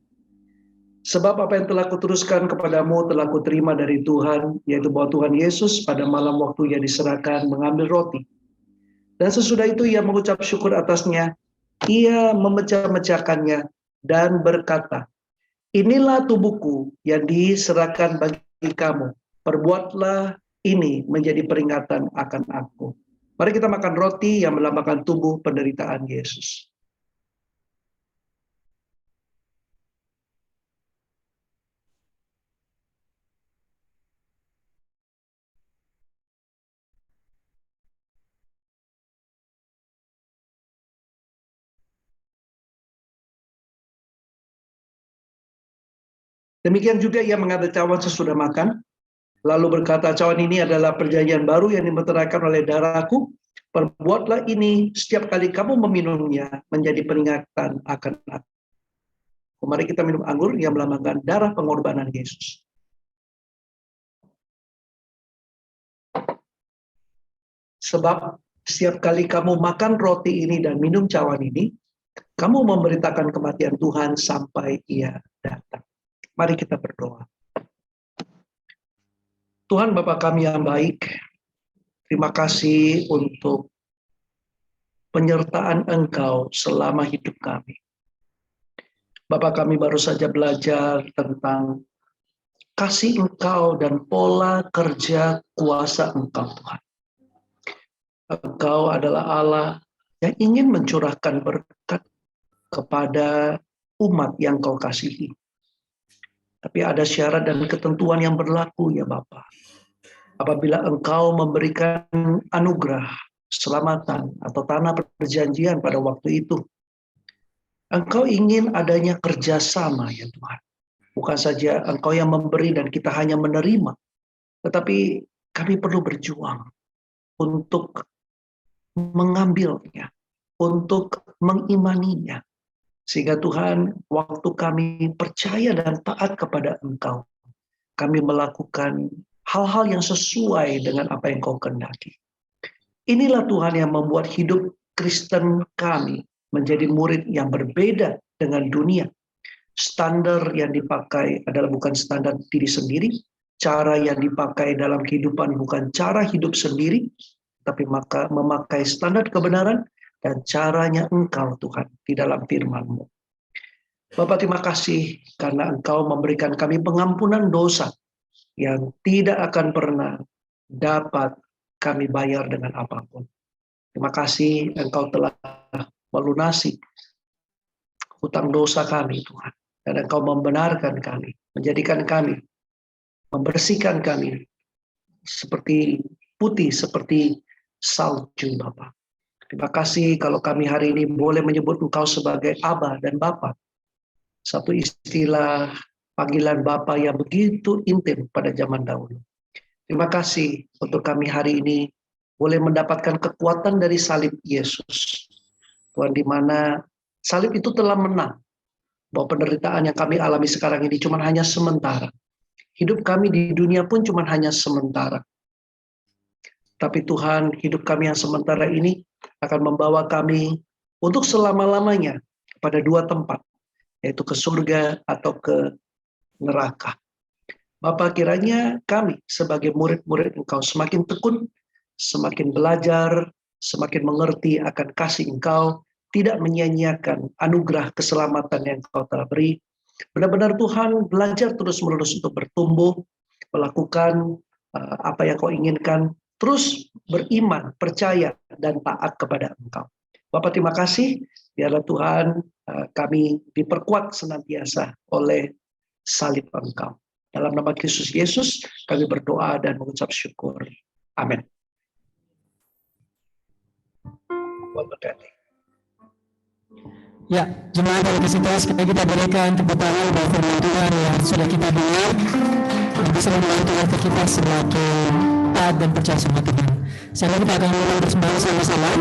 Sebab apa yang telah kuteruskan kepadamu telah kuterima dari Tuhan, yaitu bahwa Tuhan Yesus pada malam waktu ia diserahkan mengambil roti. Dan sesudah itu ia mengucap syukur atasnya, ia memecah-mecahkannya dan berkata, inilah tubuhku yang diserahkan bagi kamu. Perbuatlah ini menjadi peringatan akan aku. Mari kita makan roti yang melambangkan tubuh penderitaan Yesus. Demikian juga ia mengambil cawan sesudah makan, lalu berkata, cawan ini adalah perjanjian baru yang dimeteraikan oleh darahku. Perbuatlah ini setiap kali kamu meminumnya menjadi peringatan akan aku. Mari kita minum anggur yang melambangkan darah pengorbanan Yesus. Sebab setiap kali kamu makan roti ini dan minum cawan ini, kamu memberitakan kematian Tuhan sampai ia datang. Mari kita berdoa. Tuhan Bapa kami yang baik, terima kasih untuk penyertaan Engkau selama hidup kami. Bapa kami baru saja belajar tentang kasih Engkau dan pola kerja kuasa Engkau Tuhan. Engkau adalah Allah yang ingin mencurahkan berkat kepada umat yang Kau kasihi. Tapi ada syarat dan ketentuan yang berlaku ya Bapa. Apabila Engkau memberikan anugerah, keselamatan atau tanah perjanjian pada waktu itu, Engkau ingin adanya kerjasama ya Tuhan. Bukan saja Engkau yang memberi dan kita hanya menerima, tetapi kami perlu berjuang untuk mengambilnya, untuk mengimaninya. Sehingga Tuhan, waktu kami percaya dan taat kepada Engkau, kami melakukan hal-hal yang sesuai dengan apa yang Kau kehendaki. Inilah Tuhan yang membuat hidup Kristen kami menjadi murid yang berbeda dengan dunia. Standar yang dipakai adalah bukan standar diri sendiri, cara yang dipakai dalam kehidupan bukan cara hidup sendiri, tapi memakai standar kebenaran dan caranya Engkau Tuhan di dalam firman-Mu. Bapak terima kasih karena Engkau memberikan kami pengampunan dosa yang tidak akan pernah dapat kami bayar dengan apapun. Terima kasih Engkau telah melunasi hutang dosa kami Tuhan. Dan Engkau membenarkan kami, menjadikan kami, membersihkan kami seperti putih, seperti salju Bapak. Terima kasih kalau kami hari ini boleh menyebut Engkau sebagai Aba dan Bapa. Satu istilah panggilan Bapa yang begitu intim pada zaman dahulu. Terima kasih untuk kami hari ini boleh mendapatkan kekuatan dari salib Yesus. Tuhan, di mana salib itu telah menang. Bahwa penderitaan yang kami alami sekarang ini cuma hanya sementara. Hidup kami di dunia pun cuma hanya sementara. Tapi Tuhan, hidup kami yang sementara ini akan membawa kami untuk selama-lamanya pada dua tempat, yaitu ke surga atau ke neraka. Bapak, kiranya kami sebagai murid-murid Engkau semakin tekun, semakin belajar, semakin mengerti akan kasih Engkau, tidak menyia-nyiakan anugerah keselamatan yang Engkau telah beri. Benar-benar Tuhan belajar terus-menerus untuk bertumbuh, melakukan apa yang Kau inginkan, terus beriman, percaya, dan taat kepada Engkau. Bapak terima kasih, biarlah Tuhan kami diperkuat senantiasa oleh salib Engkau. Dalam nama Kristus Yesus kami berdoa dan mengucap syukur. Amin. Ya, jemaat Universitas, kita berikan tepuk tangan buat firman Tuhan yang sudah kita dengar, bisa membantu hati kita semakin taat dan percaya sama Tuhan. Sekarang kita akan mulai bersembahang sama-sama.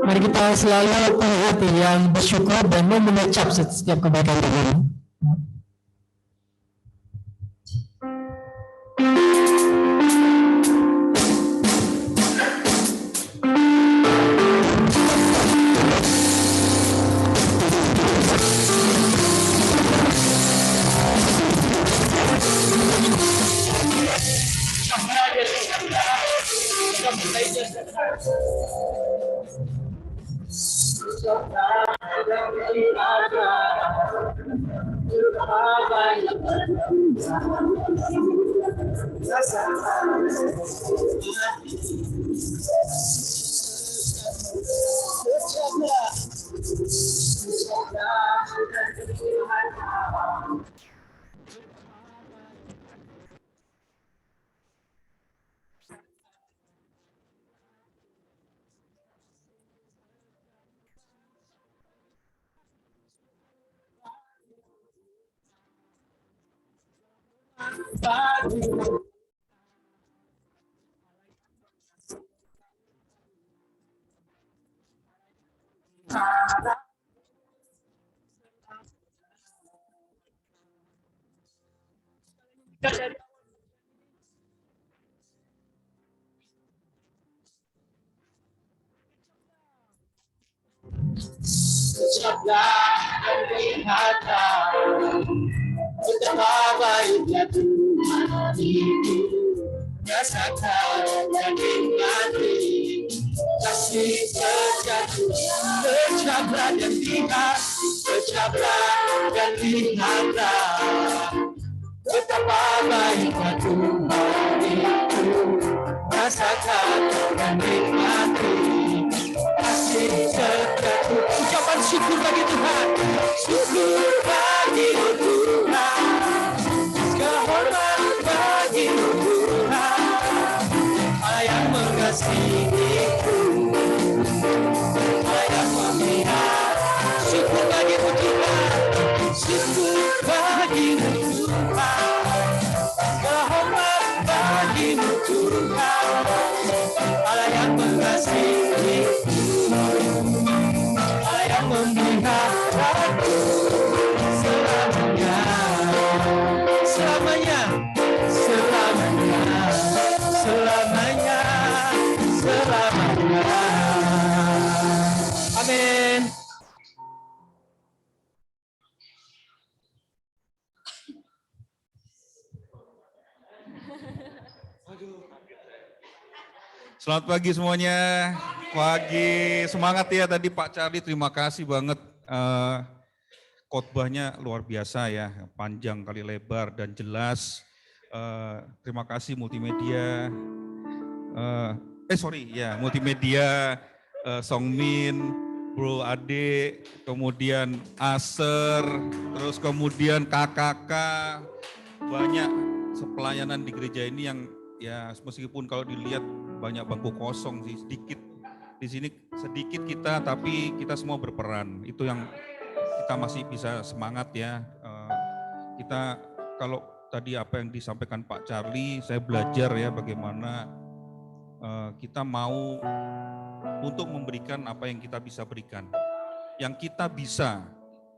Mari kita selalu punya hati yang bersyukur dan mau mengecap setiap kebaikan Tuhan. Betapa baiknya Tuhan itu, rasakan dan nikmati kasih sejati. Pecahlah dan lihat, pecahlah dan lihatlah betapa baiknya Tuhan itu, rasakan dan nikmati kasih sejati. Ucapan syukur bagi Tuhan, syukur bagi Tuhan, kehormatan bagi Tuhan, Allah yang mengasihiku, Allah yang memelihara. Syukur bagi Tuhan, syukur bagi Tuhan, kehormatan bagi Tuhan, Allah yang mengasihiku, Allah yang memeliharaku selamanya, selamanya, selamanya, selamanya, selamanya. Amin. Selamat pagi semuanya. Pagi, semangat ya tadi Pak Charlie, terima kasih banget. Khotbahnya luar biasa ya, panjang kali lebar dan jelas. Terima kasih multimedia, multimedia, Songmin, Bro Ade, kemudian Aser, terus kemudian KKK, banyak pelayanan di gereja ini yang ya meskipun kalau dilihat banyak bangku kosong sih, sedikit di sini sedikit kita, tapi kita semua berperan. Itu yang kita masih bisa semangat ya. Kita kalau tadi apa yang disampaikan Pak Charlie, saya belajar ya bagaimana kita mau untuk memberikan apa yang kita bisa berikan. Yang kita bisa,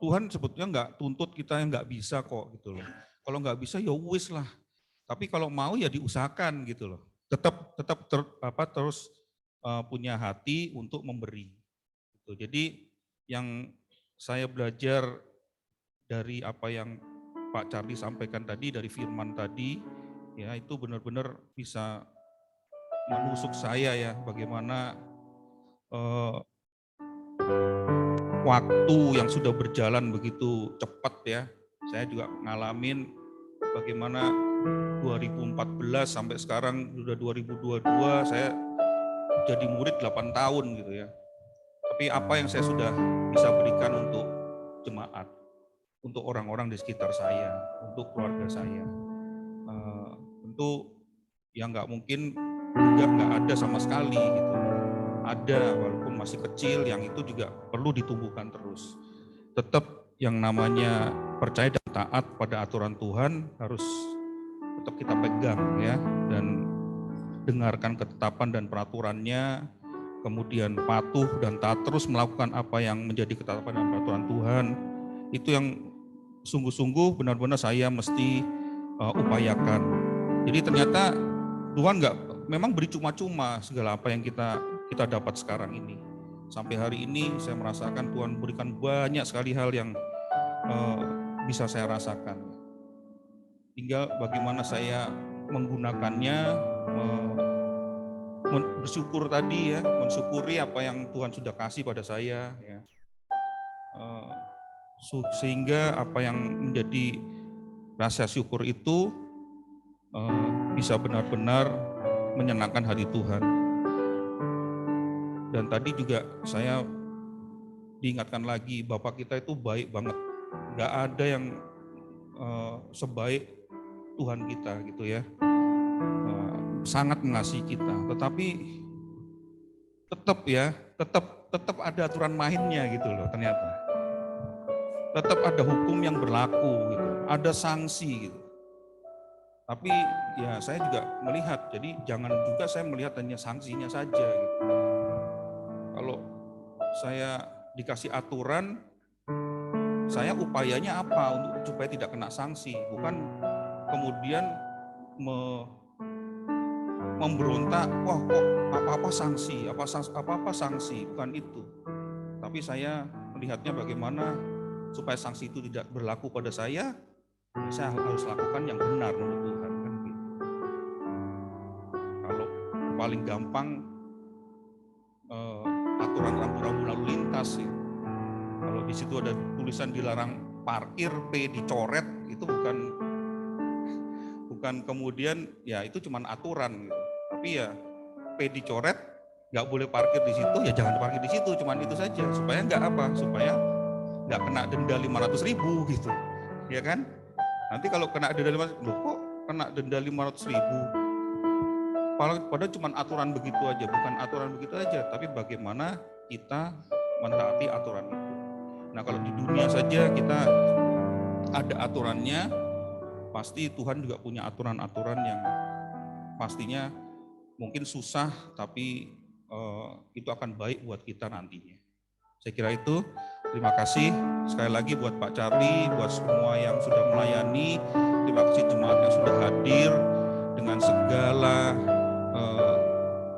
Tuhan sebetulnya nggak tuntut kita yang nggak bisa kok gitu loh. Kalau nggak bisa ya wis lah. Tapi kalau mau ya diusahakan gitu loh. Tetap terus punya hati untuk memberi. Gitu. Jadi yang saya belajar dari apa yang Pak Charlie sampaikan tadi, dari firman tadi, ya itu benar-benar bisa menusuk saya ya, bagaimana waktu yang sudah berjalan begitu cepat ya. Saya juga ngalamin bagaimana 2014 sampai sekarang sudah 2022, saya jadi murid 8 tahun gitu ya. Tapi apa yang saya sudah bisa berikan untuk jemaat, untuk orang-orang di sekitar saya, untuk keluarga saya, tentu yang nggak mungkin juga nggak ada sama sekali gitu. Ada walaupun masih kecil, yang itu juga perlu ditumbuhkan terus. Tetap yang namanya percaya dan taat pada aturan Tuhan harus tetap kita pegang ya, dan dengarkan ketetapan dan peraturannya, kemudian patuh dan taat terus melakukan apa yang menjadi ketetapan dan peraturan Tuhan. Itu yang sungguh-sungguh benar-benar saya mesti upayakan. Jadi ternyata Tuhan memang beri cuma-cuma segala apa yang kita dapat sekarang ini. Sampai hari ini saya merasakan Tuhan berikan banyak sekali hal yang bisa saya rasakan. Tinggal bagaimana saya menggunakannya, bersyukur tadi ya, mensyukuri apa yang Tuhan sudah kasih pada saya. Ya. sehingga apa yang menjadi rasa syukur itu bisa benar-benar menyenangkan hati Tuhan. Dan tadi juga saya diingatkan lagi, Bapak kita itu baik banget. Nggak ada yang sebaik Tuhan kita gitu ya. Sangat mengasihi kita. Tetapi tetap ada aturan mainnya gitu loh ternyata. Tetap ada hukum yang berlaku gitu. Ada sanksi gitu. Tapi ya saya juga melihat, jadi jangan juga saya melihat hanya sanksinya saja gitu. Kalau saya dikasih aturan, saya upayanya apa untuk supaya tidak kena sanksi, bukan kemudian memberontak, wah kok apa-apa sanksi, bukan itu. Tapi saya melihatnya bagaimana supaya sanksi itu tidak berlaku pada saya harus lakukan yang benar menurut Tuhan kan gitu. Kalau paling gampang aturan rambu-rambu lalu lintas ya. Kalau di situ ada tulisan dilarang parkir, P dicoret, itu bukan kemudian ya itu cuman aturan gitu. Tapi ya P dicoret, nggak boleh parkir di situ, ya jangan parkir di situ, cuman itu saja. Supaya nggak kena denda 500.000 gitu, ya kan? Nanti kalau kena denda 500.000, loh kok kena denda 500.000? Padahal cuma aturan begitu aja, bukan aturan begitu aja, tapi bagaimana kita mentaati aturan itu. Nah kalau di dunia saja kita ada aturannya, pasti Tuhan juga punya aturan-aturan yang pastinya mungkin susah, tapi itu akan baik buat kita nantinya. Saya kira itu. Terima kasih sekali lagi buat Pak Charlie, buat semua yang sudah melayani. Terima kasih jemaat yang sudah hadir dengan segala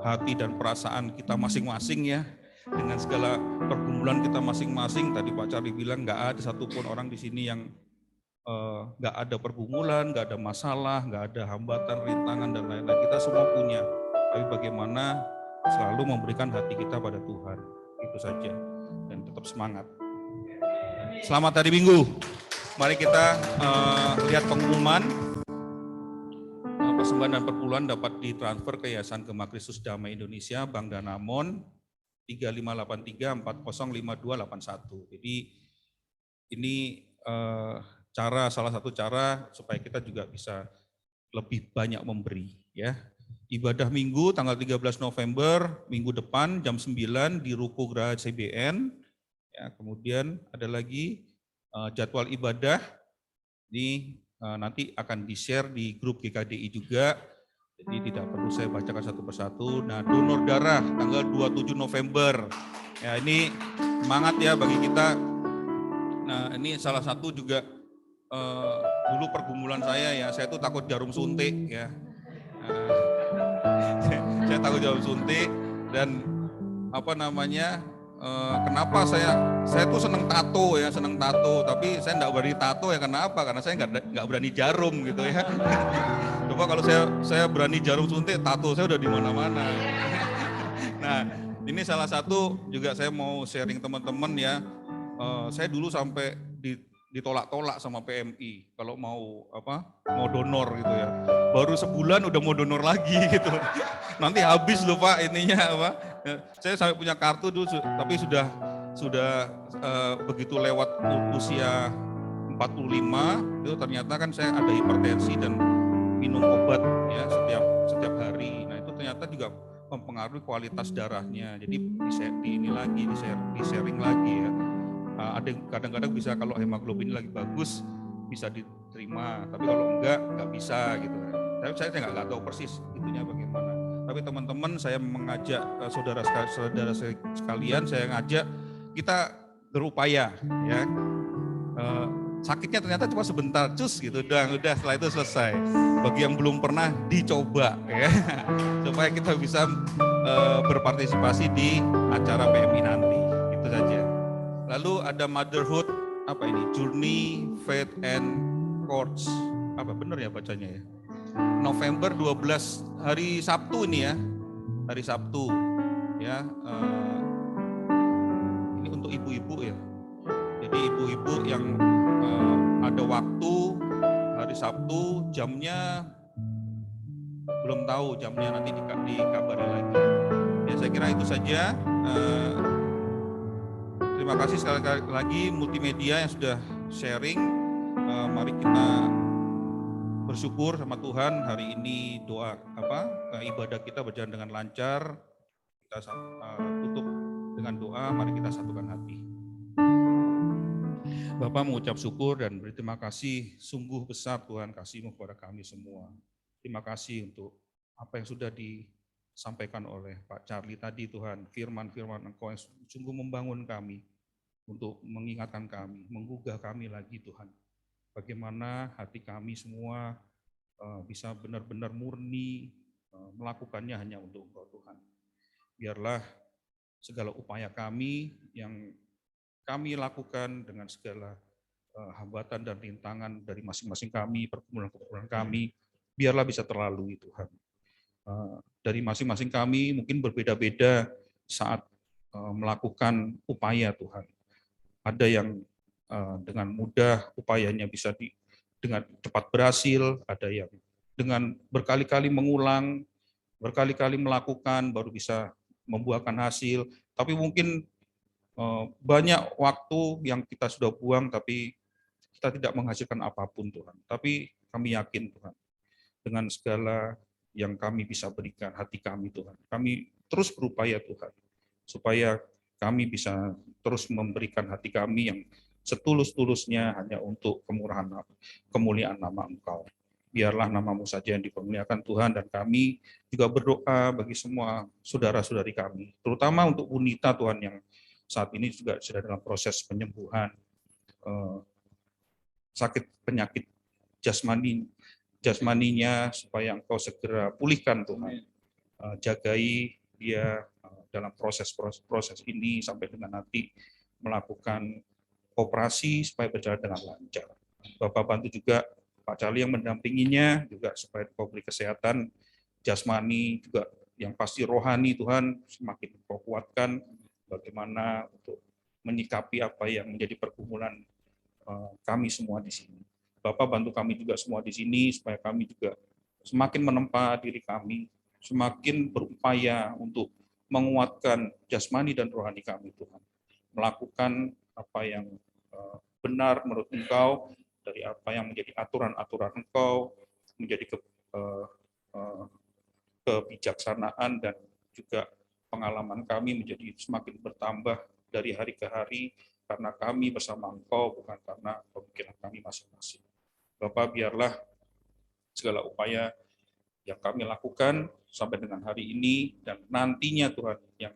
hati dan perasaan kita masing-masing ya, dengan segala pergumulan kita masing-masing. Tadi Pak Charlie bilang nggak ada satupun orang di sini yang nggak ada pergumulan, nggak ada masalah, nggak ada hambatan, rintangan dan lain-lain. Kita semua punya. Tapi bagaimana selalu memberikan hati kita pada Tuhan, itu saja. Dan tetap semangat. Selamat hari Minggu. Mari kita lihat pengumuman. Persembahan dan perpuluhan dapat ditransfer ke Yayasan Gema Kristus Damai Indonesia, Bank Danamon 3583405281. Jadi ini salah satu cara supaya kita juga bisa lebih banyak memberi ya. Ibadah Minggu tanggal 13 November minggu depan jam 9 di Ruko Geraha CBN. Ya, kemudian ada lagi jadwal ibadah ini nanti akan di-share di grup GKDI juga. Jadi tidak perlu saya bacakan satu persatu. Nah, donor darah tanggal 27 November. Ya, ini semangat ya bagi kita. Nah, ini salah satu juga dulu pergumulan saya ya. Saya tuh takut jarum suntik ya. Saya takut jarum suntik dan kenapa saya tuh seneng tato, tapi saya nggak berani tato ya. Kenapa? Karena saya nggak berani jarum gitu ya. Coba kalau saya berani jarum suntik, tato saya udah di mana-mana. Nah, ini salah satu juga saya mau sharing teman-teman ya. Saya dulu sampai ditolak-tolak sama PMI kalau mau donor gitu ya. Baru sebulan udah mau donor lagi gitu. Nanti habis loh Pak ininya apa. Saya sampai punya kartu dulu tapi sudah begitu lewat usia 45 itu ternyata kan saya ada hipertensi dan minum obat ya setiap hari. Nah, itu ternyata juga mempengaruhi kualitas darahnya. Jadi di sharing lagi ya. Ada kadang-kadang bisa kalau hemoglobin lagi bagus bisa diterima, tapi kalau enggak bisa gitu. Tapi saya nggak tahu persis itunya bagaimana. Tapi teman-teman saya mengajak saudara sekalian, saya ngajak kita berupaya ya. Sakitnya ternyata cuma sebentar, cus gitu, udah setelah itu selesai. Bagi yang belum pernah dicoba ya, supaya kita bisa berpartisipasi di acara PMI nanti. Itu saja. Lalu ada Motherhood, Journey, Faith and Courts. Apa benar ya bacanya ya? November 12 hari Sabtu ini ya. Hari Sabtu ya. Ini untuk ibu-ibu ya. Jadi ibu-ibu yang ada waktu hari Sabtu, jamnya belum tahu, jamnya nanti dikabari lagi. Ya, saya kira itu saja. Terima kasih sekali lagi multimedia yang sudah sharing. Mari kita bersyukur sama Tuhan hari ini ibadah kita berjalan dengan lancar. Kita tutup dengan doa, mari kita satukan hati. Bapak mengucap syukur dan berterima kasih, sungguh besar Tuhan kasih-Mu kepada kami semua. Terima kasih untuk apa yang sudah disampaikan oleh Pak Charlie tadi Tuhan, firman-firman Engkau yang sungguh membangun kami, untuk mengingatkan kami, menggugah kami lagi Tuhan. Bagaimana hati kami semua bisa benar-benar murni melakukannya hanya untuk Engkau Tuhan. Biarlah segala upaya kami yang kami lakukan dengan segala hambatan dan rintangan dari masing-masing kami, pergumulan-pergumulan kami, biarlah bisa terlalui Tuhan. Dari masing-masing kami mungkin berbeda-beda saat melakukan upaya Tuhan. Ada yang dengan mudah upayanya bisa dengan cepat berhasil, ada yang dengan berkali-kali mengulang, berkali-kali melakukan baru bisa membuahkan hasil, tapi mungkin banyak waktu yang kita sudah buang, tapi kita tidak menghasilkan apapun Tuhan. Tapi kami yakin Tuhan, dengan segala yang kami bisa berikan hati kami Tuhan, kami terus berupaya Tuhan, supaya kami bisa terus memberikan hati kami yang setulus-tulusnya hanya untuk kemuliaan nama Engkau. Biarlah nama-Mu saja yang dipermuliakan Tuhan, dan kami juga berdoa bagi semua saudara-saudari kami, terutama untuk Unita Tuhan yang saat ini juga sudah dalam proses penyembuhan sakit penyakit jasmaninya, supaya Engkau segera pulihkan Tuhan. Jagai dia dalam proses ini sampai dengan nanti melakukan operasi supaya berjalan dengan lancar. Bapak bantu juga Pak Charlie yang mendampinginya juga supaya Engkau beri kesehatan jasmani juga, yang pasti rohani Tuhan semakin Engkau kuatkan. Bagaimana untuk menyikapi apa yang menjadi pergumulan kami semua di sini. Bapak bantu kami juga semua di sini supaya kami juga semakin menempa diri kami, semakin berupaya untuk menguatkan jasmani dan rohani kami Tuhan. Melakukan apa yang benar menurut Engkau, dari apa yang menjadi aturan-aturan Engkau, menjadi kebijaksanaan, dan juga pengalaman kami menjadi semakin bertambah dari hari ke hari, karena kami bersama Engkau, bukan karena pemikiran kami masing-masing. Bapak, biarlah segala upaya yang kami lakukan sampai dengan hari ini dan nantinya Tuhan, yang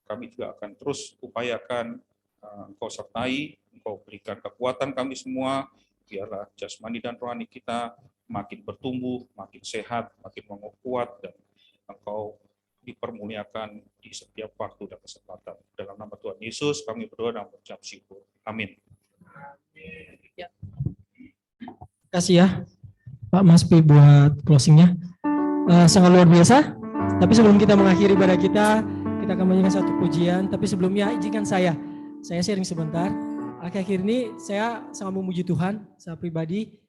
kami juga akan terus upayakan, Engkau sertai, Engkau berikan kekuatan kami semua, biarlah jasmani dan rohani kita makin bertumbuh, makin sehat, makin menguat, dan Engkau dipermuliakan di setiap waktu dan kesempatan. Dalam nama Tuhan Yesus kami berdoa dan mengucap syukur. Amin. Terima kasih ya Pak Maspi buat closingnya. Sangat luar biasa. Tapi sebelum kita mengakhiri ibadah kita akan menyanyikan satu pujian. Tapi sebelumnya izinkan saya sharing sebentar. Akhir-akhir ini saya sangat memuji Tuhan. Saya pribadi,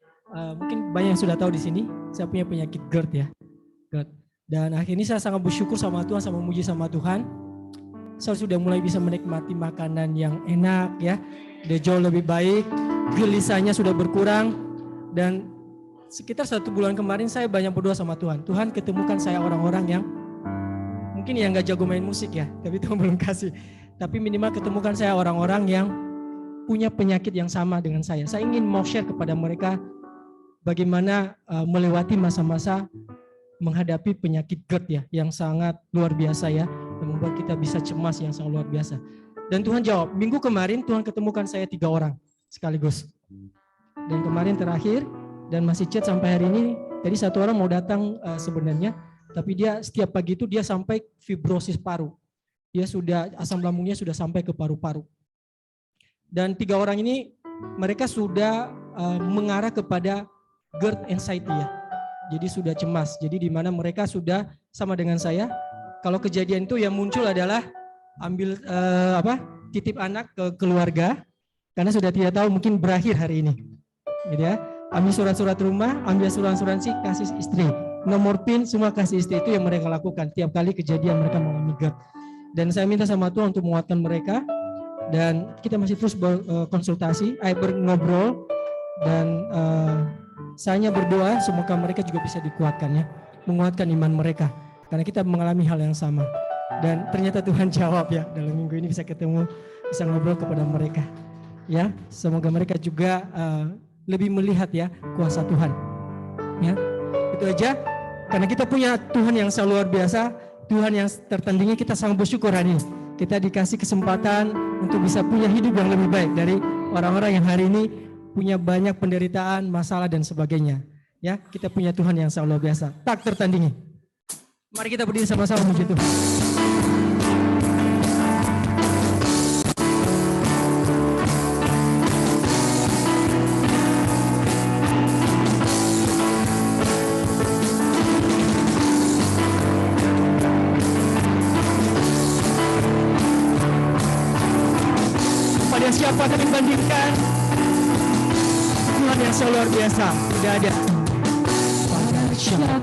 mungkin banyak yang sudah tahu di sini, saya punya penyakit GERD ya. GERD. Dan akhir ini saya sangat bersyukur sama Tuhan, sama memuji sama Tuhan. Saya sudah mulai bisa menikmati makanan yang enak ya. Udah jauh lebih baik, gelisahnya sudah berkurang. Dan sekitar 1 bulan kemarin saya banyak berdoa sama Tuhan. Tuhan, ketemukan saya orang-orang yang mungkin yang gak jago main musik ya, tapi Tuhan belum kasih. Tapi minimal ketemukan saya orang-orang yang punya penyakit yang sama dengan saya. Saya ingin mau share kepada mereka bagaimana melewati masa-masa menghadapi penyakit GERD ya, yang sangat luar biasa ya, yang membuat kita bisa cemas yang sangat luar biasa. Dan Tuhan jawab, minggu kemarin Tuhan ketemukan saya 3 orang sekaligus. Dan kemarin terakhir, dan masih chat sampai hari ini, jadi 1 orang mau datang sebenarnya, tapi dia setiap pagi itu dia sampai fibrosis paru. Dia sudah, asam lambungnya sudah sampai ke paru-paru. Dan 3 orang ini, mereka sudah mengarah kepada GERD anxiety ya. Jadi sudah cemas. Jadi di mana mereka sudah sama dengan saya. Kalau kejadian itu yang muncul adalah ambil titip anak ke keluarga, Karena sudah tidak tahu mungkin berakhir hari ini. Gitu ya. Ambil surat-surat rumah, ambil asuransi, kasih istri. Nomor PIN semua kasih istri, itu yang mereka lakukan tiap kali kejadian mereka mengalami GERD. Dan saya minta sama Tuhan untuk menguatkan mereka, dan kita masih terus berkonsultasi, ngobrol, dan saya berdoa semoga mereka juga bisa dikuatkan ya, menguatkan iman mereka, karena kita mengalami hal yang sama. Dan ternyata Tuhan jawab ya, dalam minggu ini bisa ketemu, bisa ngobrol kepada mereka. Ya, semoga mereka juga lebih melihat ya kuasa Tuhan. Ya, itu aja. Karena kita punya Tuhan yang selalu luar biasa, Tuhan yang tertandingi, kita sangat bersyukur hari ini. Kita dikasih kesempatan untuk bisa punya hidup yang lebih baik dari orang-orang yang hari ini punya banyak penderitaan, masalah dan sebagainya. Ya, kita punya Tuhan yang selalu luar biasa, tak tertandingi. Mari kita berdiri sama-sama memuji Tuhan. Siapa akan dibandingkan Tuhan yang selalu luar biasa? Tidak ada. Pada siapa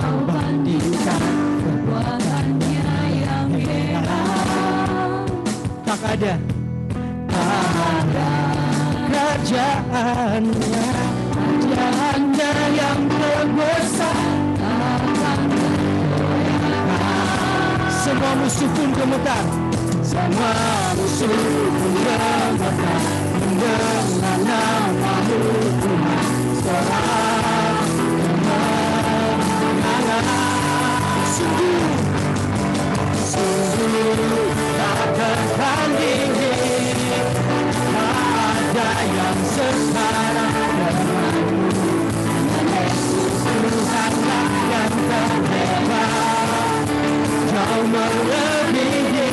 kau bandingkan kekuatannya yang heran? Tak ada. Tak ada kerajaannya yang terbesar. Semua musuh pun gemetar. Semua musuh pun gemetar mendengar nama-Mu Tuhan. Sorak kemenangan sungguh tak tertandingi. Tak ada yang setara denganmu. Yesus Tuhanlah yang terhebat, Kau melebihi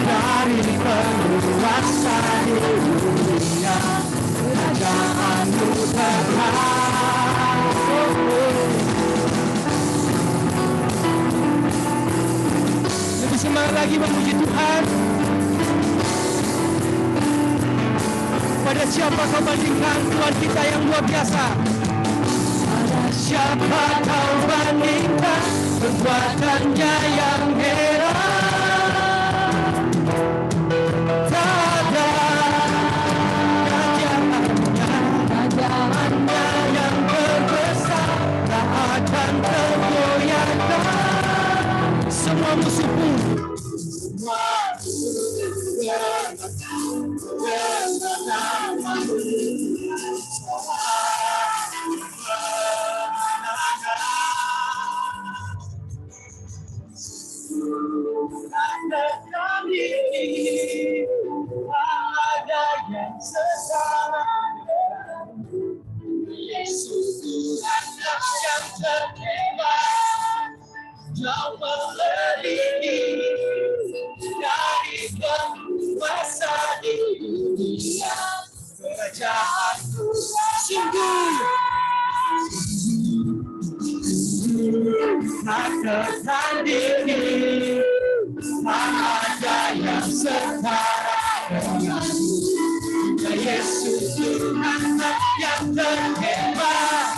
dari penguasa di dunia. Kerajaan-Mu tegak. Lebih semangat lagi memuji Tuhan. Pada siapa kau bandingkan Tuhan kita yang luar biasa? Pada siapa kau bandingkan kekuatannya yang heran? Tak ada kerajaannya yang terbesar, tak akan tergoyahkan. Semua musuh pun ada yang sesama. Yesus Tuhanlah yang terhebat, Jauh melebihi dari penguasa di dunia. Kerajaan-Mu sungguh tak tertandingi. Tak ada yang setara denganmu. Yesus Tuhanlah yang terhebat,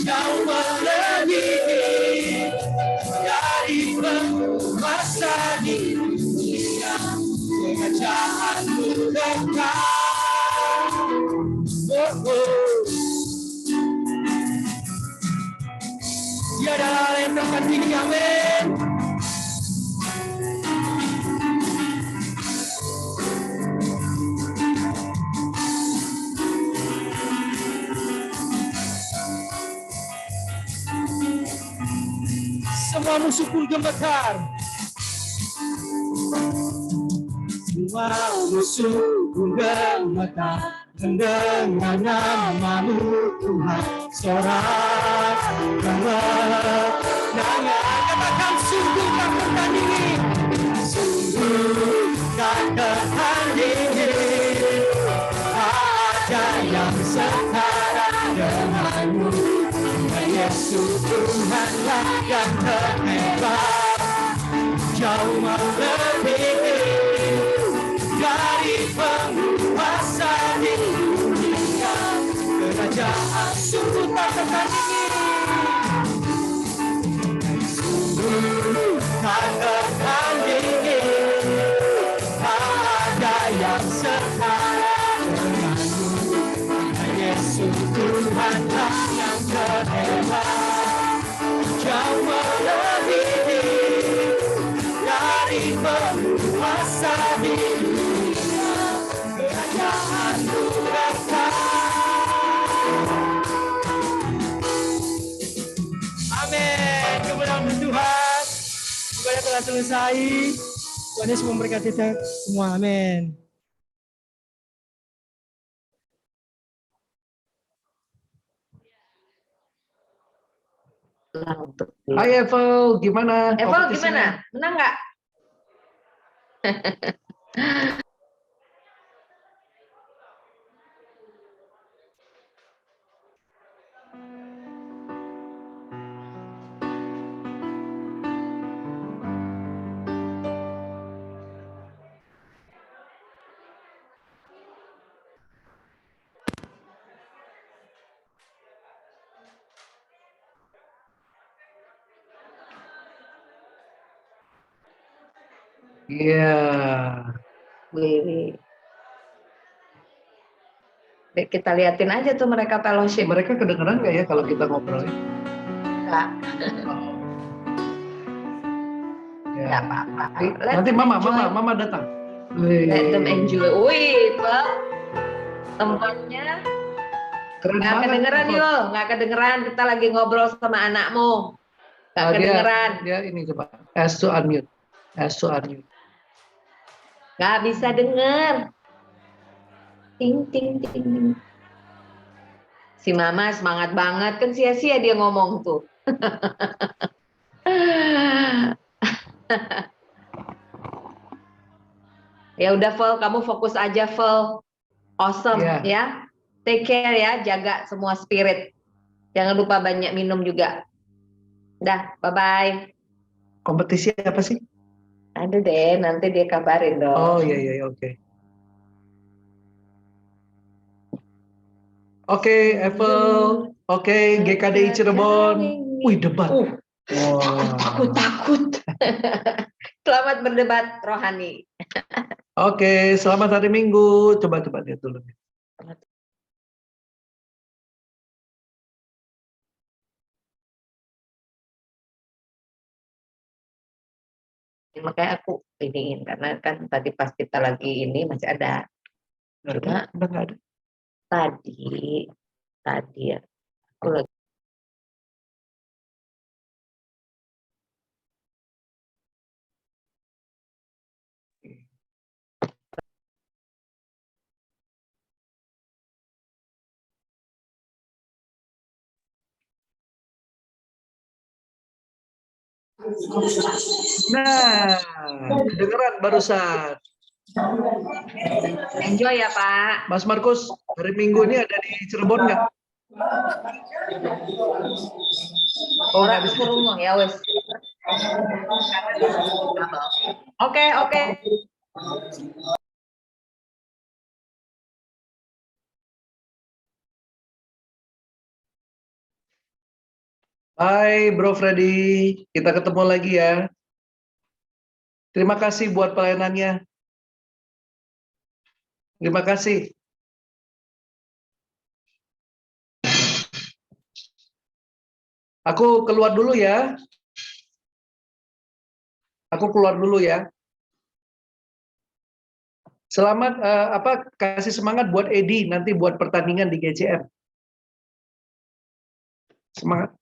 Jauh melebihi dari penguasa di dunia. Kerajaan-Mu dekat. Tiada hal yang tertandingi, amin. Semua musuh pun gemetar. Semua musuh pun gemetar mendengar nama-Mu Tuhan. Sorak kemenangan. Katakan sungguh tak tertandingi. Sungguh tak tertandingi. Ada yang setara denganmu. Yesus Tuhanlah yang terhebat, Jauh melebihi dari penguasa di dunia. Kerajaan sungguh tak tertandingi, sungguh tak tertandingi. Ada yang setara denganmu, Yesus Tuhanlah yang terhebat. Jauh melebihi dari penguasa di dunia. Kerajaan-Mu datang. Amin. Kemuliaan Tuhan. Ibadah telah selesai. Tuhan Yesus memberkati kita semua. Amin. Hai Evel, gimana? Evel kompetisinya? gimana? Menang nggak? Iya. Wih. Kita liatin aja tuh mereka fellowship. Mereka kedengeran nggak ya kalau kita ngobrol? Nggak. Ya. Nggak apa-apa. Nanti mama datang. Let them enjoy. Wih, Pak. Temannya Keren nggak banget. kedengeran yuk, nggak kedengeran. Kita lagi ngobrol sama anakmu. Nggak kedengeran. Dia ini coba. Ask to unmute. Nggak bisa denger. Ting ting ting ting. Si Mama semangat banget, kan sia-sia dia ngomong tuh. Ya udah Vel, kamu fokus aja Vel. Awesome ya. Take care ya, jaga semua spirit. Jangan lupa banyak minum juga. Dah, bye-bye. Kompetisi apa sih? Ada deh, nanti dia kabarin dong. Oh iya, oke. Oke, Evel. Oke, GKDI Cirebon. Wih, debat. Aku takut. Selamat berdebat rohani. Oke, selamat hari Minggu. Coba lihat dulu. Makanya aku iniin karena kan tadi pas kita lagi ini masih ada. Udah nggak ada. Tadi ya. Aku lagi. Nah, kedengeran barusan. Enjoy ya Pak. Mas Markus, hari Minggu ini ada di Cirebon nggak? Oh, nggak bisa. Rumah ya wes. Oke. Hai Bro Freddy, kita ketemu lagi ya. Terima kasih buat pelayanannya. Terima kasih. Aku keluar dulu ya. Selamat kasih semangat buat Edi nanti buat pertandingan di GCM. Semangat.